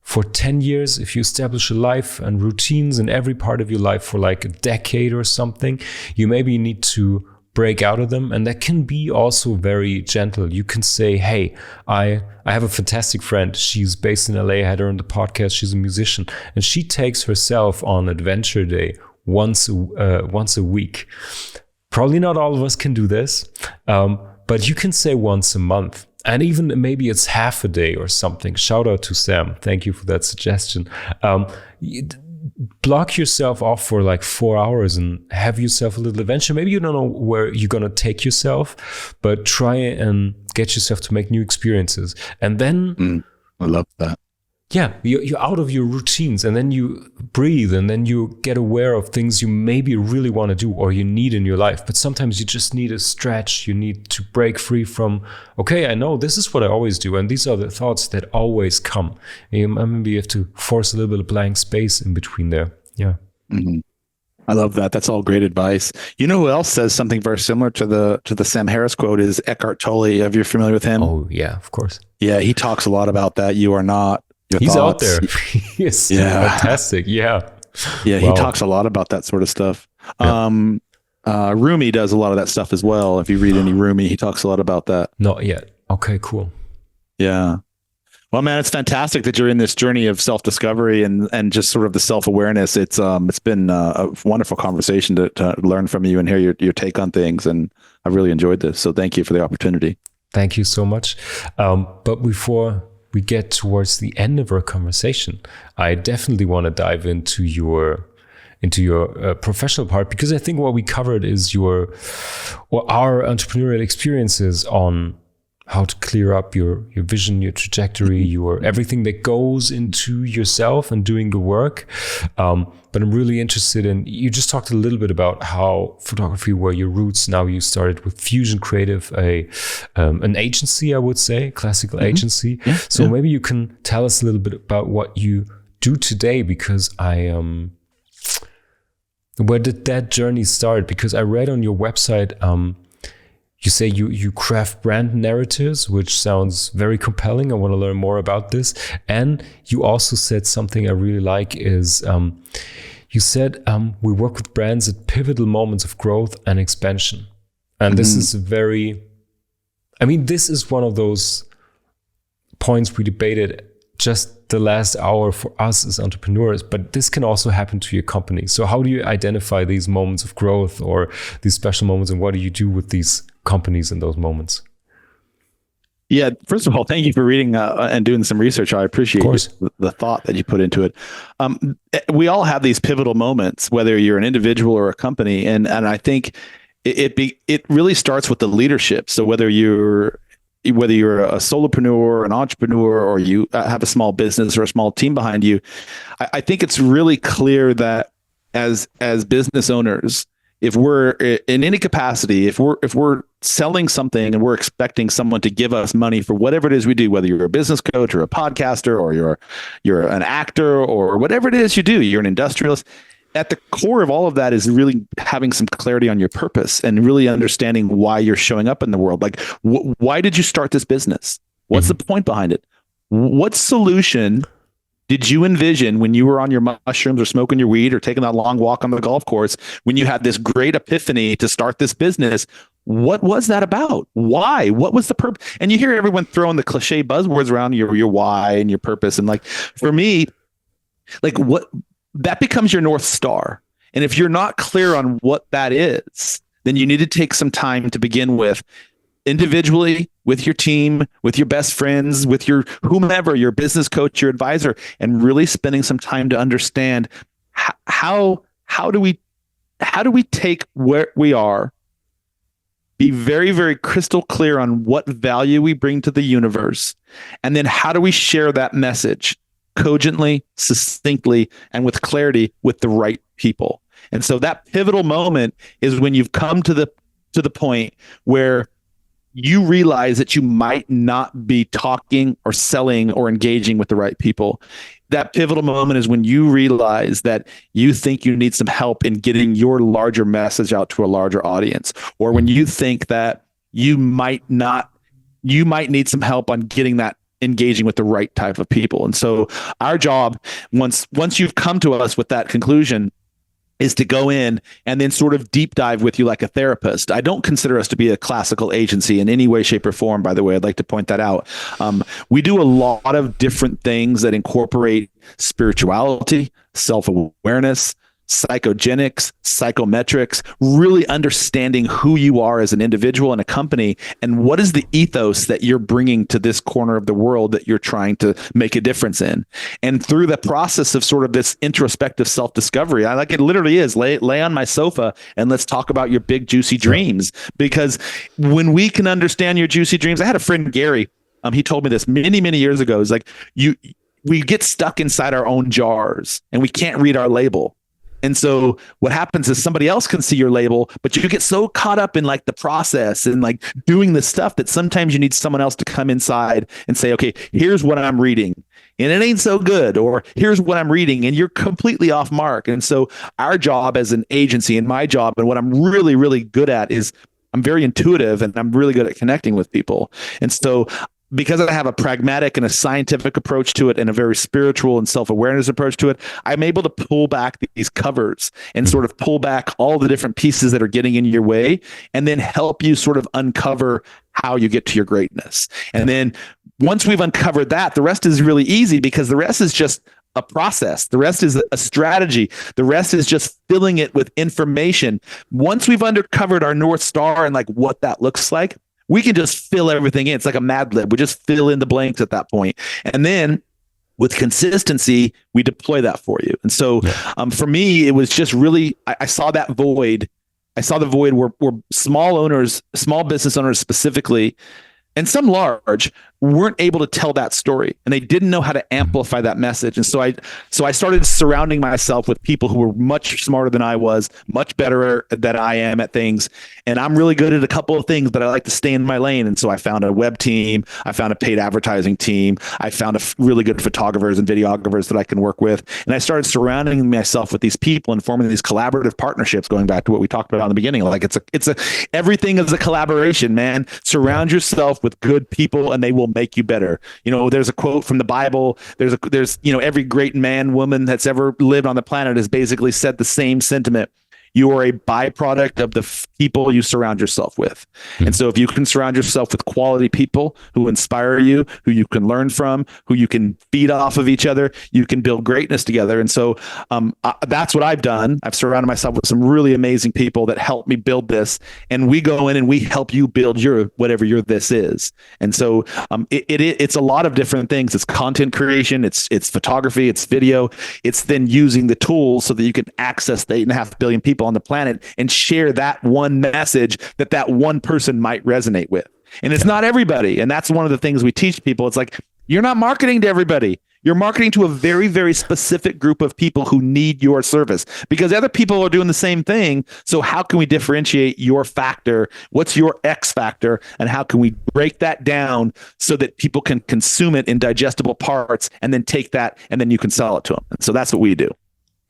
for 10 years, if you establish a life and routines in every part of your life for like a decade or something, you maybe need to break out of them. And that can be also very gentle. You can say, hey, I have a fantastic friend. She's based in LA. I had her on the podcast. She's a musician. And she takes herself on adventure day once a week. Probably not all of us can do this, but you can say once a month. And even maybe it's half a day or something. Shout out to Sam. Thank you for that suggestion. Block yourself off for like 4 hours and have yourself a little adventure. Maybe you don't know where you're going to take yourself, but try and get yourself to make new experiences. And then I love that. Yeah, you're out of your routines, and then you breathe, and then you get aware of things you maybe really want to do or you need in your life. But sometimes you just need a stretch. You need to break free from, okay, I know this is what I always do, and these are the thoughts that always come. Maybe you have to force a little bit of blank space in between there. Yeah. Mm-hmm. I love that. That's all great advice. You know who else says something very similar to the Sam Harris quote is Eckhart Tolle. Are you familiar with him? Oh, yeah, of course. Yeah, he talks a lot out there. He's fantastic. Yeah. Yeah. Wow. He talks a lot about that sort of stuff. Yeah. Rumi does a lot of that stuff as well. If you read any Rumi, he talks a lot about that. Not yet. Okay, cool. Yeah. Well, man, it's fantastic that you're in this journey of self-discovery and just sort of the self-awareness. It's been a wonderful conversation to learn from you and hear your take on things. And I really enjoyed this. So thank you for the opportunity. Thank you so much. But before we get towards the end of our conversation, I definitely want to dive into your professional part, because I think what we covered is our entrepreneurial experiences on how to clear up your vision, your trajectory, your everything that goes into yourself and doing the work. But I'm really interested in, you just talked a little bit about how photography were your roots. Now you started with Fusion Creative, an agency, I would say, classical agency. Yeah, so maybe you can tell us a little bit about what you do today, because where did that journey start? Because I read on your website, you say you craft brand narratives, which sounds very compelling. I want to learn more about this. And you also said something I really like is, you said, we work with brands at pivotal moments of growth and expansion. And this is this is one of those points we debated just the last hour for us as entrepreneurs, but this can also happen to your company. So how do you identify these moments of growth or these special moments, and what do you do with these companies in those moments? Yeah, first of all, thank you for reading and doing some research. I appreciate the thought that you put into it. We all have these pivotal moments, whether you're an individual or a company, and I think it really starts with the leadership. So whether you're a solopreneur, an entrepreneur, or you have a small business or a small team behind you, I think it's really clear that as business owners, if we're in any capacity, if we're selling something and we're expecting someone to give us money for whatever it is we do, whether you're a business coach or a podcaster or you're an actor or whatever it is you do, you're an industrialist. At the core of all of that is really having some clarity on your purpose and really understanding why you're showing up in the world. Like, why did you start this business? What's the point behind it? What solution did you envision when you were on your mushrooms or smoking your weed or taking that long walk on the golf course, when you had this great epiphany to start this business? what was that about? Why? What was the purpose? And you hear everyone throwing the cliche buzzwords around your why and your purpose. And like, for me, like what that becomes your North Star. And if you're not clear on what that is, then you need to take some time to begin with, individually, with your team, with your best friends, with your whomever, your business coach, your advisor, and really spending some time to understand how do we take where we are, be very, very crystal clear on what value we bring to the universe, and then how do we share that message cogently, succinctly, and with clarity with the right people. And so that pivotal moment is when you've come to the point where you realize that you might not be talking or selling or engaging with the right people. That pivotal moment is when you realize that you think you need some help in getting your larger message out to a larger audience, or when you think that you might need some help on getting that engaging with the right type of people. And so our job, once you've come to us with that conclusion, is to go in and then sort of deep dive with you like a therapist. I don't consider us to be a classical agency in any way, shape, or form, by the way. I'd like to point that out. We do a lot of different things that incorporate spirituality, self-awareness, psychogenics, psychometrics, really understanding who you are as an individual and a company, and what is the ethos that you're bringing to this corner of the world that you're trying to make a difference in. And through the process of sort of this introspective self-discovery, I like it literally is lay on my sofa and let's talk about your big juicy dreams. Because when we can understand your juicy dreams, I had a friend, Gary, he told me this many, many years ago. It's like we get stuck inside our own jars and we can't read our label. And so what happens is somebody else can see your label, but you get so caught up in like the process and like doing the stuff that sometimes you need someone else to come inside and say, okay, here's what I'm reading and it ain't so good, or here's what I'm reading and you're completely off mark. And so our job as an agency, and my job, and what I'm really, really good at, is I'm very intuitive and I'm really good at connecting with people. And so because I have a pragmatic and a scientific approach to it and a very spiritual and self-awareness approach to it, I'm able to pull back these covers and sort of pull back all the different pieces that are getting in your way, and then help you sort of uncover how you get to your greatness. And then once we've uncovered that, the rest is really easy, because the rest is just a process. The rest is a strategy. The rest is just filling it with information. Once we've uncovered our North Star and like what that looks like, we can just fill everything in. It's like a Mad Lib. We just fill in the blanks at that point. And then with consistency, we deploy that for you. And so for me, it was just really, I saw that void. I saw the void where small business owners specifically, and some large, weren't able to tell that story, and they didn't know how to amplify that message. And so I started surrounding myself with people who were much smarter than I was, much better than I am at things. And I'm really good at a couple of things, but I like to stay in my lane. And so I found a web team, I found a paid advertising team, I found really good photographers and videographers that I can work with. And I started surrounding myself with these people and forming these collaborative partnerships, going back to what we talked about in the beginning. Like everything is a collaboration, man. Surround yourself with good people and they will make you better. You know, there's a quote from the Bible. There's every great man, woman that's ever lived on the planet has basically said the same sentiment. You are a byproduct of the people you surround yourself with. And so if you can surround yourself with quality people who inspire you, who you can learn from, who you can feed off of each other, you can build greatness together. And so that's what I've done. I've surrounded myself with some really amazing people that help me build this. And we go in and we help you build whatever your this is. And so it's a lot of different things. It's content creation, it's photography, it's video. It's then using the tools so that you can access the 8.5 billion people on the planet and share that one message that one person might resonate with. And it's not everybody. And that's one of the things we teach people. It's like, you're not marketing to everybody. You're marketing to a very, very specific group of people who need your service, because other people are doing the same thing. So how can we differentiate your factor? What's your X factor? And how can we break that down so that people can consume it in digestible parts and then take that and then you can sell it to them? And so that's what we do.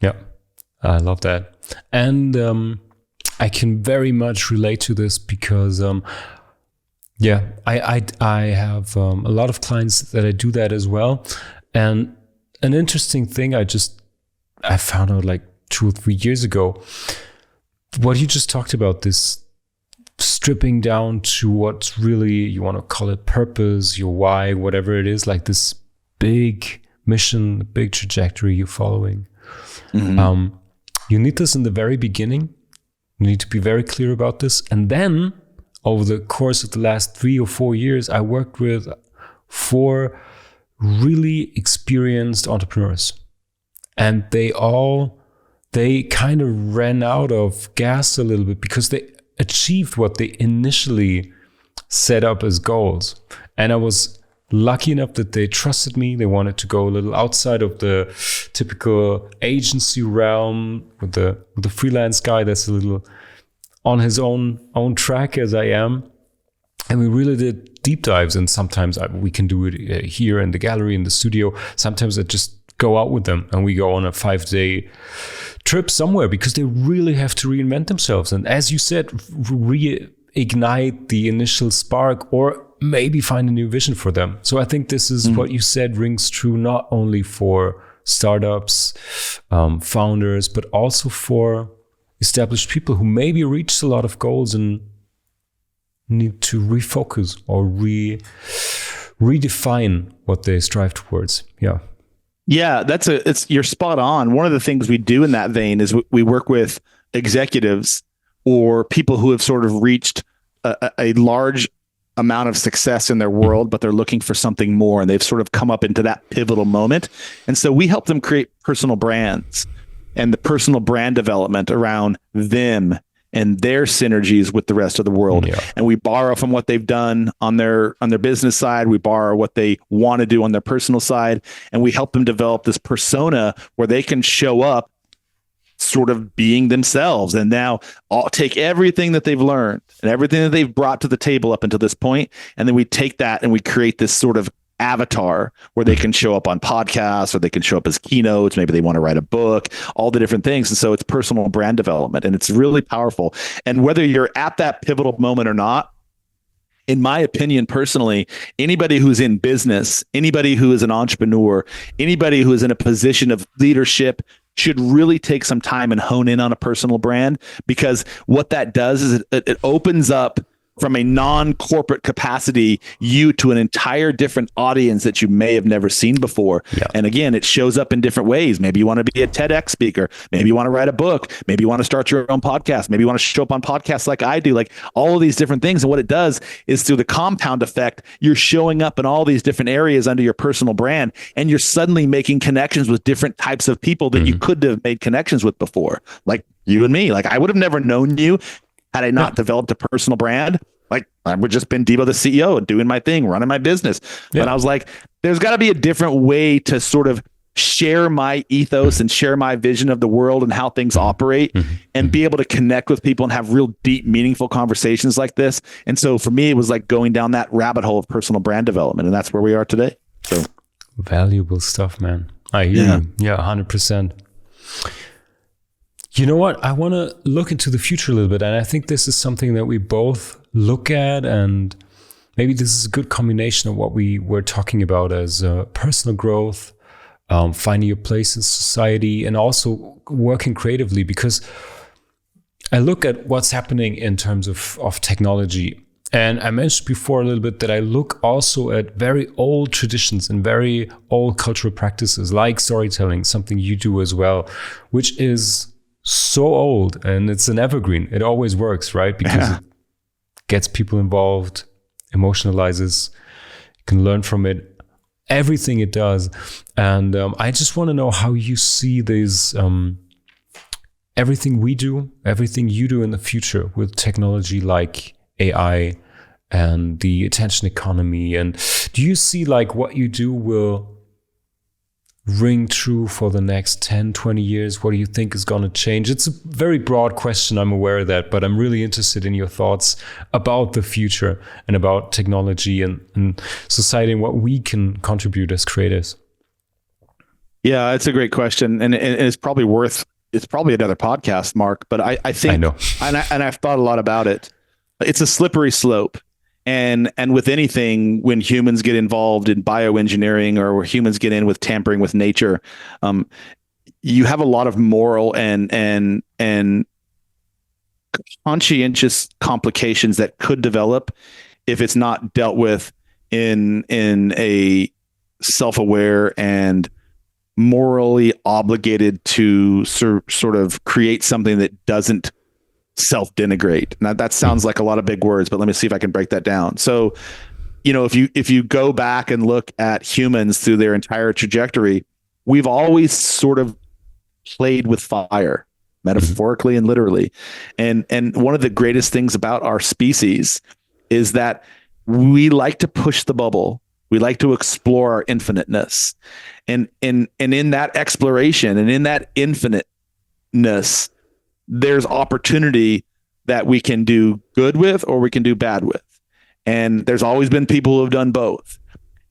Yeah, I love that. And I can very much relate to this because, I have a lot of clients that I do that as well. And an interesting thing I found out like 2 or 3 years ago, what you just talked about, this stripping down to what's really, you want to call it purpose, your why, whatever it is, like this big mission, big trajectory you're following. You need this in the very beginning. You need to be very clear about this. And then over the course of the last 3 or 4 years, I worked with 4 really experienced entrepreneurs. And they kind of ran out of gas a little bit because they achieved what they initially set up as goals. And I was lucky enough that they trusted me. They wanted to go a little outside of the typical agency realm with the freelance guy that's a little on his own track as I am. And we really did deep dives. And sometimes we can do it here in the gallery, in the studio. Sometimes I just go out with them and we go on a 5-day trip somewhere because they really have to reinvent themselves. And as you said, reignite the initial spark or maybe find a new vision for them. So I think this is what you said rings true not only for startups, founders, but also for established people who maybe reached a lot of goals and need to refocus or redefine what they strive towards. Yeah. Yeah, you're spot on. One of the things we do in that vein is we work with executives or people who have sort of reached a large amount of success in their world, but they're looking for something more, and they've sort of come up into that pivotal moment. And so we help them create personal brands and the personal brand development around them and their synergies with the rest of the world. Yeah. And we borrow from what they've done on their business side. We borrow what they want to do on their personal side, and we help them develop this persona where they can show up sort of being themselves. And now I'll take everything that they've learned and everything that they've brought to the table up until this point, and then we take that and we create this sort of avatar where they can show up on podcasts or they can show up as keynotes. Maybe they want to write a book, all the different things. And so it's personal brand development, and it's really powerful. And whether you're at that pivotal moment or not, in my opinion, personally, anybody who's in business, anybody who is an entrepreneur, anybody who is in a position of leadership should really take some time and hone in on a personal brand, because what that does is it opens up from a non-corporate capacity you to an entire different audience that you may have never seen before. Yeah. And again, it shows up in different ways. Maybe you want to be a TEDx speaker. Maybe you want to write a book. Maybe you want to start your own podcast. Maybe you want to show up on podcasts like I do, like all of these different things. And what it does is through the compound effect, you're showing up in all these different areas under your personal brand, and you're suddenly making connections with different types of people that you couldn't have made connections with before. Like you and me, like I would have never known you had I not developed a personal brand. Like I would just been Deevo the CEO and doing my thing, running my business. Yeah. But I was like, there's got to be a different way to sort of share my ethos and share my vision of the world and how things operate and be able to connect with people and have real deep, meaningful conversations like this. And so for me, it was like going down that rabbit hole of personal brand development. And that's where we are today. So valuable stuff, man. I hear you. Yeah, 100%. You know what? I want to look into the future a little bit. And I think this is something that we both look at. And maybe this is a good combination of what we were talking about as personal growth, finding your place in society, and also working creatively. Because I look at what's happening in terms of technology. And I mentioned before a little bit that I look also at very old traditions and very old cultural practices like storytelling, something you do as well, which is so old and it's an evergreen. It always works, right? Because it gets people involved, emotionalizes, you can learn from it, everything it does. And I just want to know how you see these, everything we do, everything you do in the future with technology like AI and the attention economy. And do you see like what you do will ring true for the next 10, 20 years? What do you think is going to change? It's a very broad question, I'm aware of that, but I'm really interested in your thoughts about the future and about technology and society and what we can contribute as creators. Yeah, it's a great question. And it's probably another podcast, Mark, but I think, I know. and I've thought a lot about it. It's a slippery slope. And with anything, when humans get involved in bioengineering or where humans get in with tampering with nature, you have a lot of moral and conscientious complications that could develop if it's not dealt with in a self-aware and morally obligated to sort of create something that doesn't self-denigrate. Now that sounds like a lot of big words, but let me see if I can break that down. So, if you go back and look at humans through their entire trajectory, we've always sort of played with fire, metaphorically and literally. And one of the greatest things about our species is that we like to push the bubble. We like to explore our infiniteness. And in that exploration and in that infiniteness, there's opportunity that we can do good with or we can do bad with. And there's always been people who have done both.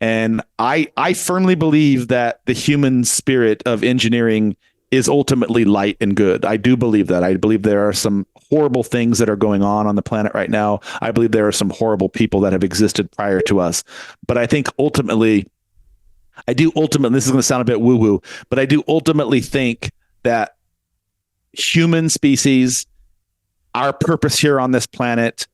And I firmly believe that the human spirit of engineering is ultimately light and good. I do believe that. I believe there are some horrible things that are going on the planet right now. I believe there are some horrible people that have existed prior to us. But I think ultimately, this is going to sound a bit woo-woo, but I do ultimately think that human species, our purpose here on this planet,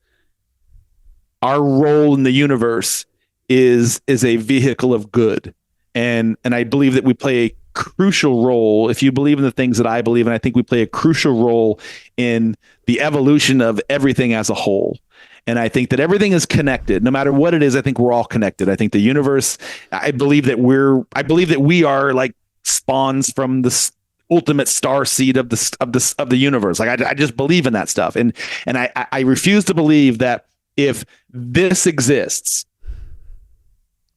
our role in the universe is a vehicle of good. And I believe that we play a crucial role. If you believe in the things that I believe in, I think we play a crucial role in the evolution of everything as a whole. And I think that everything is connected. No matter what it is, I think we're all connected. I think the universe, I believe that we are like spawns from the ultimate star seed of the universe. Like I just believe in that stuff. And I refuse to believe that if this exists,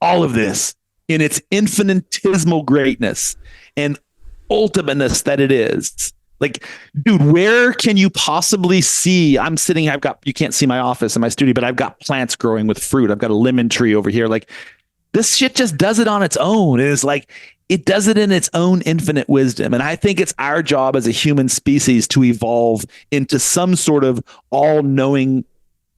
all of this in its infinitesimal greatness and ultimateness that it is, like, dude, where can you possibly see? You can't see my office and my studio, but I've got plants growing with fruit. I've got a lemon tree over here. Like, this shit just does it on its own. It is like, it does it in its own infinite wisdom. And I think it's our job as a human species to evolve into some sort of all-knowing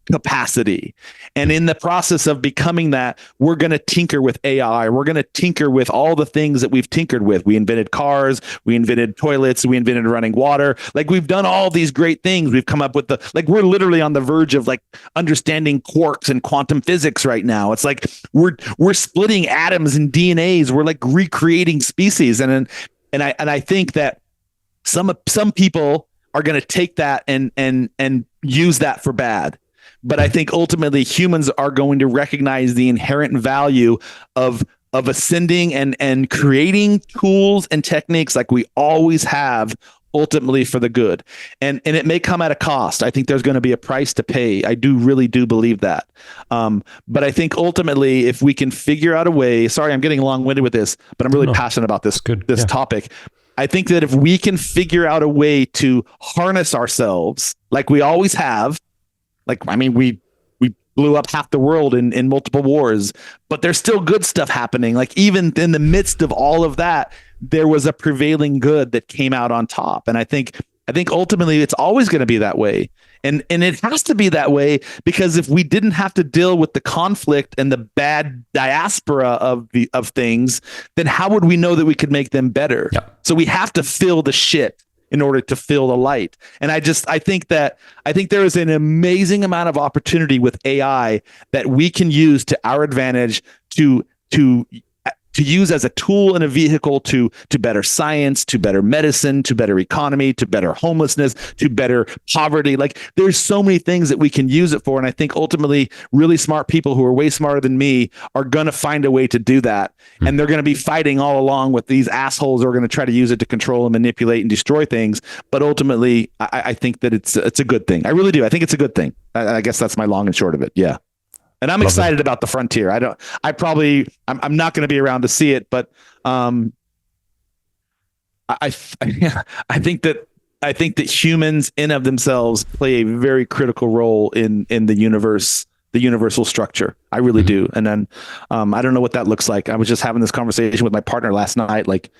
capacity. And in the process of becoming that, we're going to tinker with AI. We're going to tinker with all the things that we've tinkered with. We invented cars, we invented toilets, we invented running water. Like, we've done all these great things. We've come up with we're literally on the verge of like understanding quarks and quantum physics right now. It's like we're splitting atoms and DNAs. We're like recreating species. And I think that some people are going to take that and use that for bad. But I think ultimately humans are going to recognize the inherent value of ascending and creating tools and techniques like we always have, ultimately for the good. And it may come at a cost. I think there's going to be a price to pay. I really do believe that. But I think ultimately, if we can figure out a way, sorry, I'm getting long-winded with this, but I'm really passionate about this topic. I think that if we can figure out a way to harness ourselves like we always have, we blew up half the world in multiple wars, but there's still good stuff happening. Like, even in the midst of all of that, there was a prevailing good that came out on top. And I think ultimately it's always going to be that way. And it has to be that way, because if we didn't have to deal with the conflict and the bad diaspora of things, then how would we know that we could make them better? Yeah. So we have to fill the shit in order to fill the light. And I think there is an amazing amount of opportunity with AI that we can use to our advantage to use as a tool and a vehicle to better science, to better medicine, to better economy, to better homelessness, to better poverty. Like, there's so many things that we can use it for. And I think ultimately really smart people who are way smarter than me are going to find a way to do that. And they're going to be fighting all along with these assholes who are going to try to use it to control and manipulate and destroy things. But ultimately, I think that it's a good thing. I really do. I think it's a good thing. I guess that's my long and short of it. Yeah. And I'm excited about the frontier. I'm not going to be around to see it, but I think that humans in of themselves play a very critical role in the universe, the universal structure. I really do. And then I don't know what that looks like. I was just having this conversation with my partner last night. Like,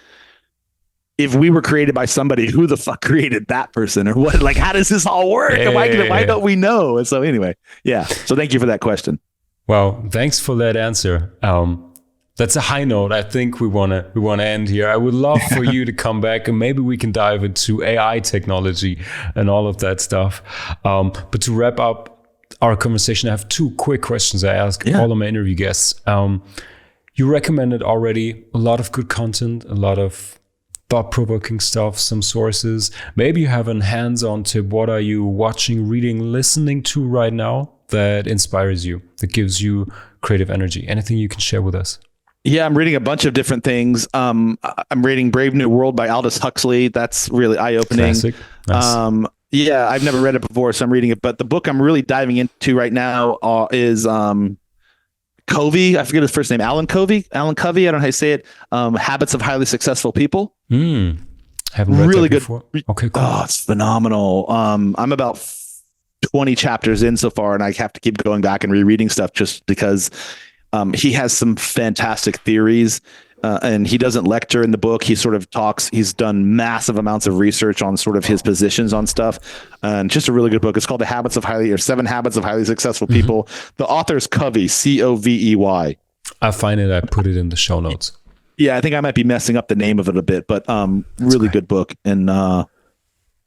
if we were created by somebody, who the fuck created that person, or what? Like, how does this all work? Why don't we know? And so anyway, yeah. So thank you for that question. Well, thanks for that answer. that's a high note. I think we wanna end here. I would love for you to come back, and maybe we can dive into AI technology and all of that stuff. But to wrap up our conversation, I have 2 quick questions I ask all of my interview guests. You recommended already a lot of good content, a lot of thought-provoking stuff, some sources. Maybe you have a hands-on tip. What are you watching, reading, listening to right now that inspires you, that gives you creative energy? Anything you can share with us? Yeah, I'm reading a bunch of different things. I'm reading Brave New World by Aldous Huxley. That's really eye-opening. Classic. Nice. Yeah, I've never read it before, so I'm reading it. But the book I'm really diving into right now is Covey. I forget his first name. Alan Covey. I don't know how you say it. Habits of Highly Successful People. Haven't read really that good. before. Okay, cool. Oh, it's phenomenal. I'm about 20 chapters in so far, and I have to keep going back and rereading stuff just because he has some fantastic theories. And he doesn't lecture in the book. He sort of talks. He's done massive amounts of research on sort of his positions on stuff, and just a really good book. It's called The 7 Habits of Highly Successful People. The author is Covey, Covey. I find it. I put it in the show notes. Yeah, I think I might be messing up the name of it a bit, but really good book. And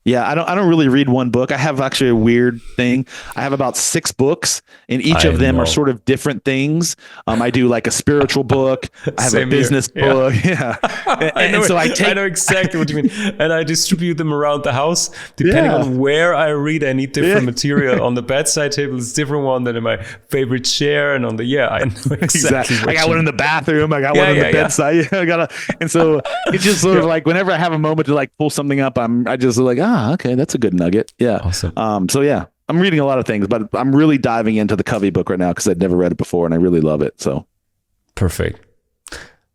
yeah, I don't really read one book. I have actually a weird thing. I have about 6 books, and each of them are sort of different things. I do like a spiritual book. I have a business book. Yeah. I know exactly what you mean. And I distribute them around the house. Depending on where I read, I need different material. On the bedside table, it's different one than in my favorite chair. And on the, I know exactly. I got one in the bathroom. I got one on the bedside. And so it's just sort of like whenever I have a moment to like pull something up, I just like, okay, that's a good nugget. Yeah. Awesome. So yeah, I'm reading a lot of things, but I'm really diving into the Covey book right now because I'd never read it before and I really love it. So perfect.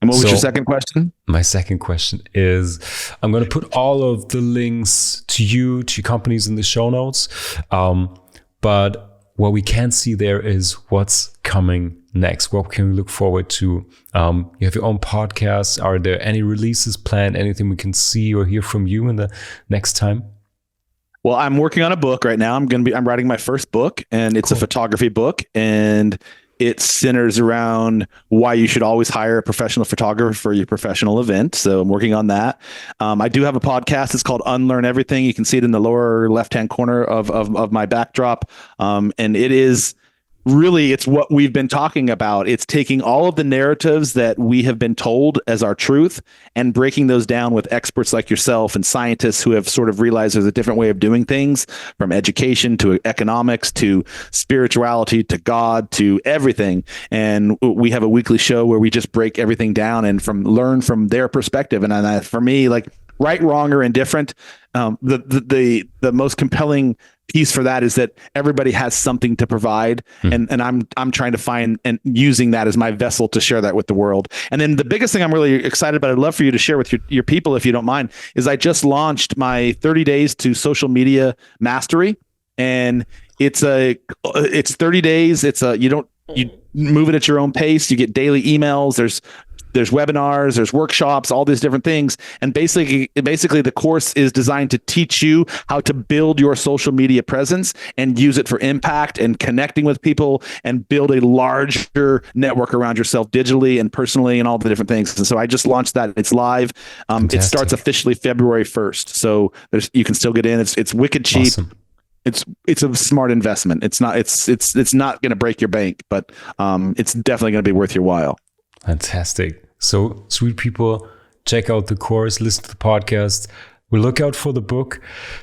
And what was your second question? My second question is, I'm going to put all of the links to your companies in the show notes. But what we can't see there is what's coming next. What can we look forward to? You have your own podcast. Are there any releases planned? Anything we can see or hear from you in the next time? Well, I'm working on a book right now. I'm writing my first book, and it's a photography book, and it centers around why you should always hire a professional photographer for your professional event. So I'm working on that. I do have a podcast. It's called Unlearn Everything. You can see it in the lower left-hand corner of my backdrop. And it is really, it's what we've been talking about. It's taking all of the narratives that we have been told as our truth and breaking those down with experts like yourself and scientists who have sort of realized there's a different way of doing things, from education to economics to spirituality to God to everything. And we have a weekly show where we just break everything down and learn from their perspective. And for me, like, right, wrong, or indifferent, the most compelling piece for that is that everybody has something to provide, and I'm trying to find and using that as my vessel to share that with the world. And then the biggest thing I'm really excited about, I'd love for you to share with your people, if you don't mind, is I just launched my 30 days to social media mastery, and it's 30 days. You move it at your own pace. You get daily emails. There's webinars, there's workshops, all these different things. And basically the course is designed to teach you how to build your social media presence and use it for impact and connecting with people and build a larger network around yourself digitally and personally and all the different things. And so I just launched that. It's live. It starts officially February 1st. So you can still get in. It's wicked cheap. Awesome. It's a smart investment. It's not going to break your bank, but it's definitely going to be worth your while. Fantastic. So, sweet people, check out the course, listen to the podcast. We'll look out for the book.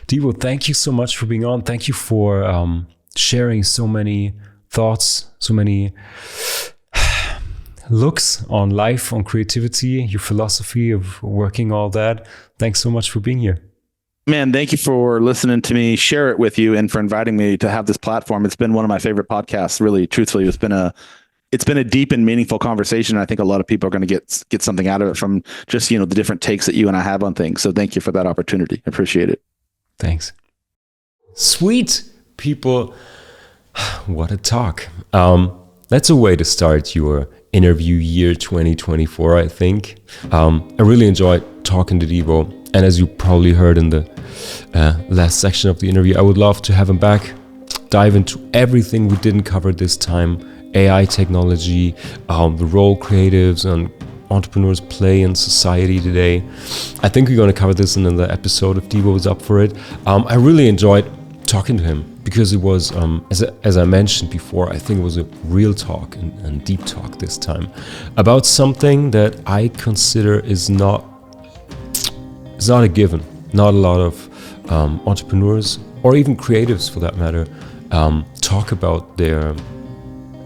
Deevo, thank you so much for being on. Thank you for sharing so many thoughts, so many looks on life, on creativity, your philosophy of working, all that. Thanks so much for being here. Man, thank you for listening to me share it with you and for inviting me to have this platform. It's been one of my favorite podcasts, really, truthfully. It's been a deep and meaningful conversation. I think a lot of people are going to get something out of it from just, the different takes that you and I have on things. So thank you for that opportunity. I appreciate it. Thanks. Sweet people. What a talk. That's a way to start your interview year 2024, I think. I really enjoyed talking to Deevo. And as you probably heard in the last section of the interview, I would love to have him back, dive into everything we didn't cover this time, AI technology, the role creatives and entrepreneurs play in society today. I think we're going to cover this in another episode if Deevo is up for it. I really enjoyed talking to him because it was, as I mentioned before, I think it was a real talk and deep talk this time about something that I consider is not a given. Not a lot of entrepreneurs or even creatives, for that matter, talk about their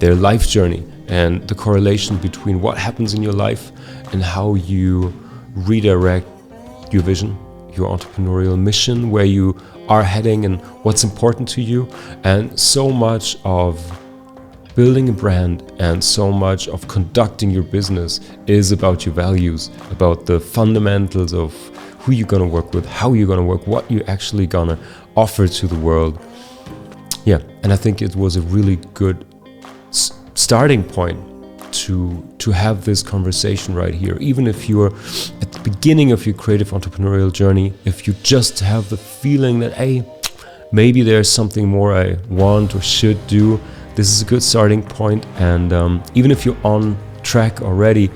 life journey and the correlation between what happens in your life and how you redirect your vision, your entrepreneurial mission, where you are heading and what's important to you. And so much of building a brand and so much of conducting your business is about your values, about the fundamentals of who you're going to work with, how you're going to work, what you're actually going to offer to the world. Yeah, and I think it was a really good starting point to have this conversation right here. Even if you're at the beginning of your creative entrepreneurial journey, if you just have the feeling that, hey, maybe there's something more I want or should do, this is a good starting point. And even if you're on track already,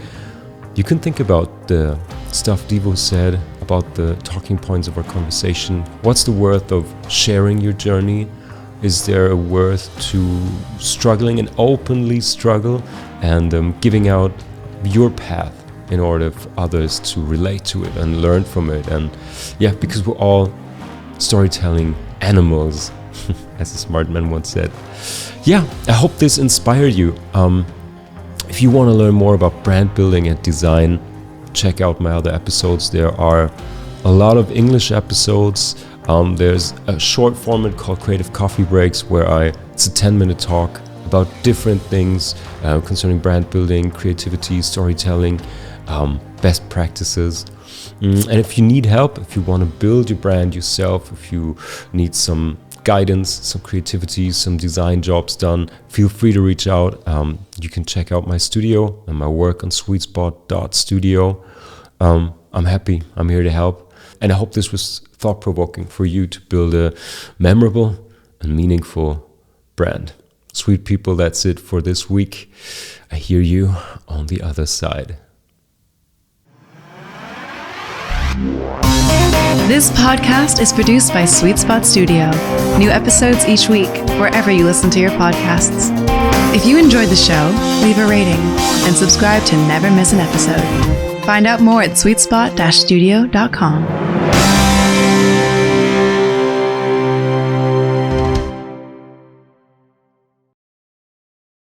you can think about the stuff Deevo said, about the talking points of our conversation. What's the worth of sharing your journey? Is there a worth to struggling and openly struggle and giving out your path in order for others to relate to it and learn from it? And yeah, because we're all storytelling animals, as a smart man once said. Yeah, I hope this inspired you. If you want to learn more about brand building and design, check out my other episodes. There are a lot of English episodes. There's a short format called Creative Coffee Breaks where it's a 10-minute talk about different things concerning brand building, creativity, storytelling, best practices. And if you need help, if you want to build your brand yourself, if you need some guidance, some creativity, some design jobs done, feel free to reach out. You can check out my studio and my work on sweetspot.studio. I'm happy. I'm here to help. And I hope this was thought-provoking for you to build a memorable and meaningful brand. Sweet people, that's it for this week. I hear you on the other side. This podcast is produced by Sweetspot Studio. New episodes each week, wherever you listen to your podcasts. If you enjoyed the show, leave a rating and subscribe to never miss an episode. Find out more at sweetspot-studio.com.